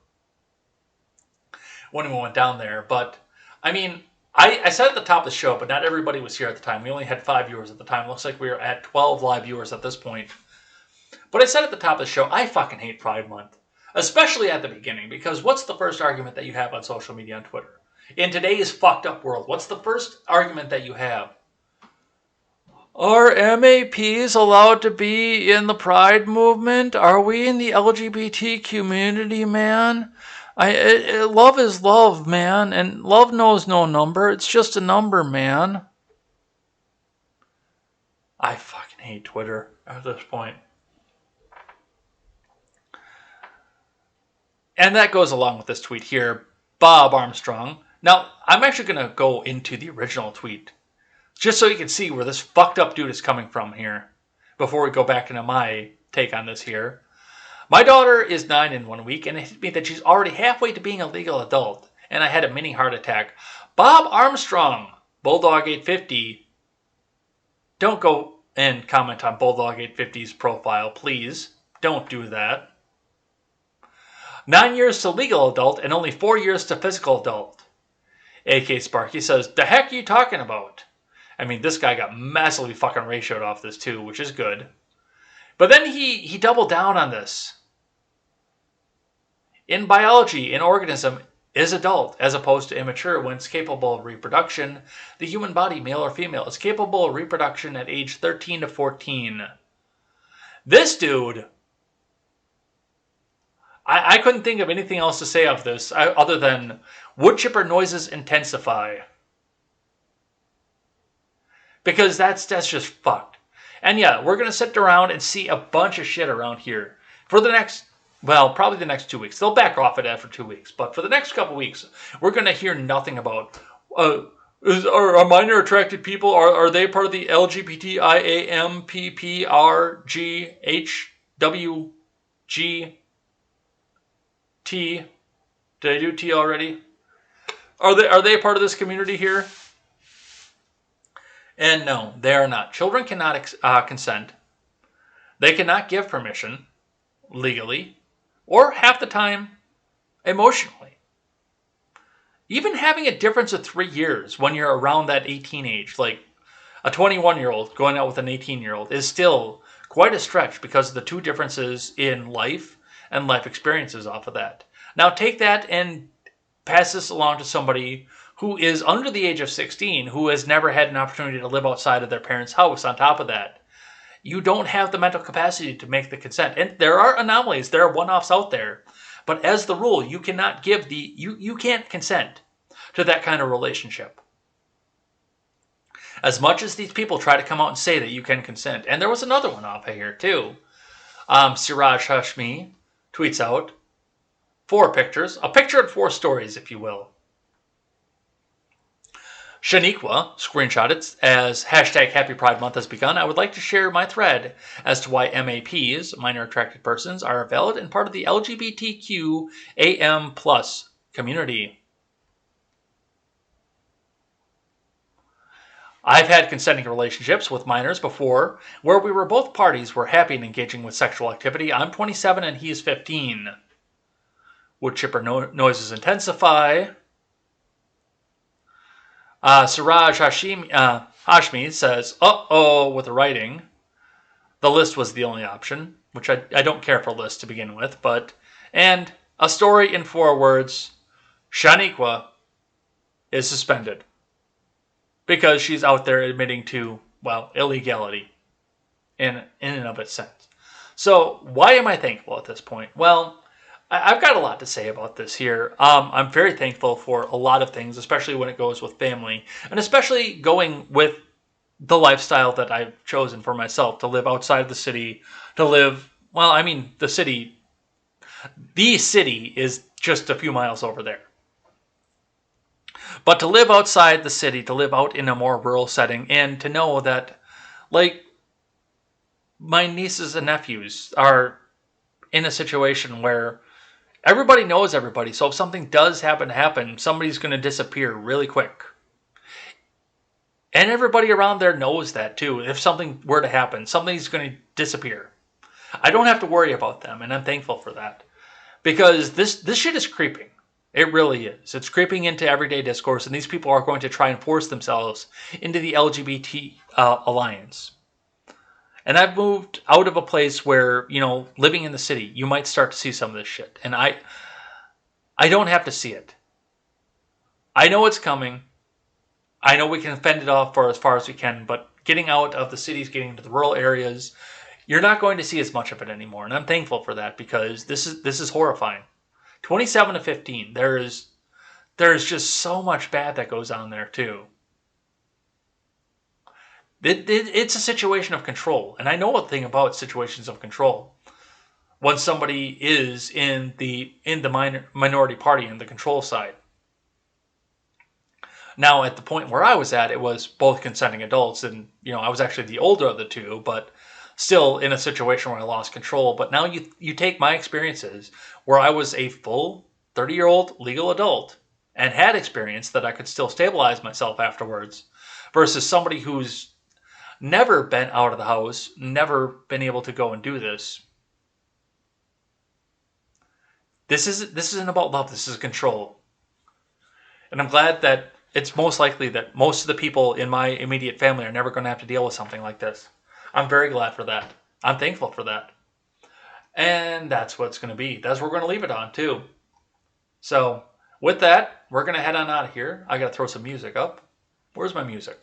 when we went down there. But, I mean, I said at the top of the show, but not everybody was here at the time. We only had 5 viewers at the time. Looks like we were at 12 live viewers at this point. But I said at the top of the show, I fucking hate Pride Month. Especially at the beginning, because what's the first argument that you have on social media on Twitter? In today's fucked up world, what's the first argument that you have? Are MAPs allowed to be in the Pride movement? Are we in the LGBT community, man? Love is love, man, and love knows no number. It's just a number, man. I fucking hate Twitter at this point. And that goes along with this tweet here, Bob Armstrong. Now, I'm actually going to go into the original tweet, just so you can see where this fucked up dude is coming from here, before we go back into my take on this here. My daughter is 9 in 1 week, and it hit me that she's already halfway to being a legal adult, and I had a mini heart attack. Bob Armstrong, Bulldog 850. Don't go and comment on Bulldog 850's profile, please. Don't do that. 9 years to legal adult and only 4 years to physical adult. AK Sparky says, the heck are you talking about? I mean, this guy got massively fucking ratioed off this too, which is good. But then he doubled down on this. In biology, an organism is adult as opposed to immature when it's capable of reproduction. The human body, male or female, is capable of reproduction at age 13 to 14. This dude, I couldn't think of anything else to say of this other than wood chipper noises intensify. Because that's just fucked. And yeah, we're going to sit around and see a bunch of shit around here for the next, well, probably the next 2 weeks. They'll back off it after 2 weeks. But for the next couple weeks, we're going to hear nothing about, are minor attracted people, are they part of the LGBTIAMPPRGHWG? T. Did I do T already? Are they a part of this community here? And no, they are not. Children cannot consent They cannot give permission legally or half the time emotionally. Even having a difference of 3 years when you're around that 18 age, like a 21-year-old going out with an 18-year-old, is still quite a stretch because of the two differences in life and life experiences off of that. Now take that and pass this along to somebody who is under the age of 16, who has never had an opportunity to live outside of their parents' house on top of that. You don't have the mental capacity to make the consent. And there are anomalies, there are one-offs out there. But as the rule, you cannot give you can't consent to that kind of relationship. As much as these people try to come out and say that you can consent. And there was another one off of here too. Siraj Hashmi tweets out 4 pictures. A picture and 4 stories, if you will. Shaniqua screenshot it as hashtag Happy Pride Month has begun. I would like to share my thread as to why MAPs, minor attracted persons, are valid and part of the LGBTQAM+ community. I've had consenting relationships with minors before where we were both parties were happy and engaging with sexual activity. I'm 27 and he is 15. Wood chipper noises intensify. Siraj Hashmi says, uh-oh, with the writing. The list was the only option, which I don't care for lists to begin with, and a story in 4 words, Shaniqua is suspended. Because she's out there admitting to, well, illegality in and of itself. So why am I thankful at this point? Well, I've got a lot to say about this here. I'm very thankful for a lot of things, especially when it goes with family, and especially going with the lifestyle that I've chosen for myself, to live outside the city, to live, well, I mean, the city is just a few miles over there. But to live outside the city, to live out in a more rural setting, and to know that, like, my nieces and nephews are in a situation where everybody knows everybody, so if something does happen, somebody's going to disappear really quick. And everybody around there knows that too. If something were to happen, somebody's going to disappear. I don't have to worry about them, and I'm thankful for that. Because this shit is creeping. It really is. It's creeping into everyday discourse, and these people are going to try and force themselves into the LGBT alliance. And I've moved out of a place where, living in the city, you might start to see some of this shit. And I don't have to see it. I know it's coming. I know we can fend it off for as far as we can, but getting out of the cities, getting into the rural areas, you're not going to see as much of it anymore. And I'm thankful for that, because this is horrifying. 27 to 15, there is just so much bad that goes on there too. It's a situation of control, and I know a thing about situations of control. When somebody is in the minority party, in the control side. Now, at the point where I was at, it was both consenting adults, and I was actually the older of the two, but still in a situation where I lost control. But now you take my experiences where I was a full 30-year-old legal adult and had experience that I could still stabilize myself afterwards, versus somebody who's never been out of the house, never been able to go and do this. This isn't about love, this is control. And I'm glad that it's most likely that most of the people in my immediate family are never going to have to deal with something like this. I'm very glad for that. I'm thankful for that. And that's what it's going to be. That's what we're going to leave it on, too. So, with that, we're going to head on out of here. I got to throw some music up. Where's my music?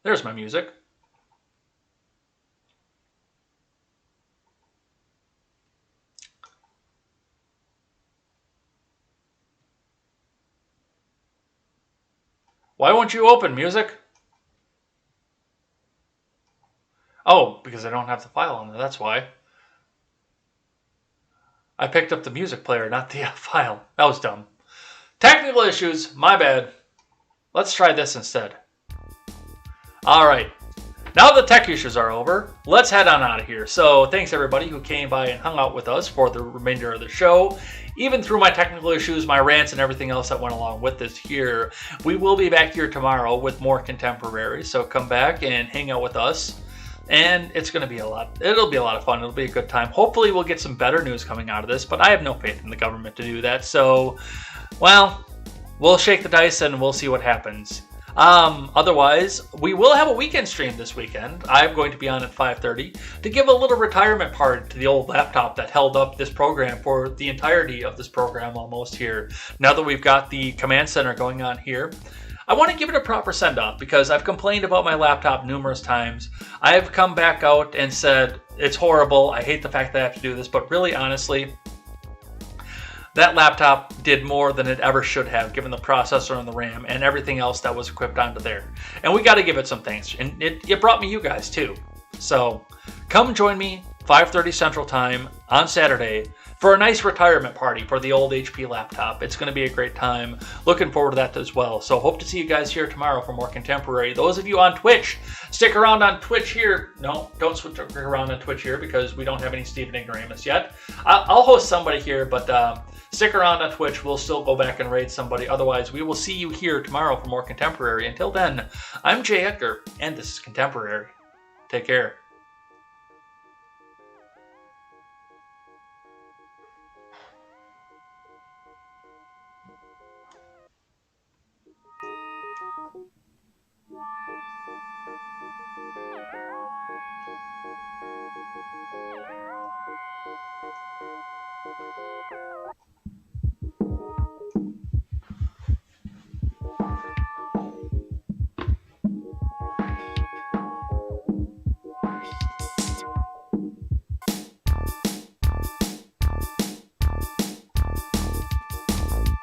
There's my music. Why won't you open, music? Oh, because I don't have the file on there, that's why. I picked up the music player, not the file. That was dumb. Technical issues, my bad. Let's try this instead. Alright, now the tech issues are over, let's head on out of here. So, thanks everybody who came by and hung out with us for the remainder of the show. Even through my technical issues, my rants, and everything else that went along with this here. We will be back here tomorrow with more contemporary, so come back and hang out with us. And it's going to be it'll be a lot of fun. It'll be a good time. Hopefully we'll get some better news coming out of this, but I have no faith in the government to do that. So, well, we'll shake the dice and we'll see what happens. Otherwise, we will have a weekend stream this weekend. I'm going to be on at 5:30 to give a little retirement party to the old laptop that held up this program for the entirety of this program almost here. Now that we've got the command center going on here, I want to give it a proper send-off because I've complained about my laptop numerous times. I have come back out and said, it's horrible, I hate the fact that I have to do this, but really, honestly, that laptop did more than it ever should have, given the processor and the RAM and everything else that was equipped onto there. And we got to give it some thanks. And it brought me you guys, too. So come join me, 5:30 Central Time on Saturday, for a nice retirement party for the old HP laptop. It's going to be a great time. Looking forward to that as well. So hope to see you guys here tomorrow for more contemporary. Those of you on Twitch, stick around on Twitch here. No, don't stick around on Twitch here because we don't have any Stephen Ignoramus yet. I'll host somebody here, but stick around on Twitch. We'll still go back and raid somebody. Otherwise, we will see you here tomorrow for more contemporary. Until then, I'm Jay Edgar, and this is Contemporary. Take care.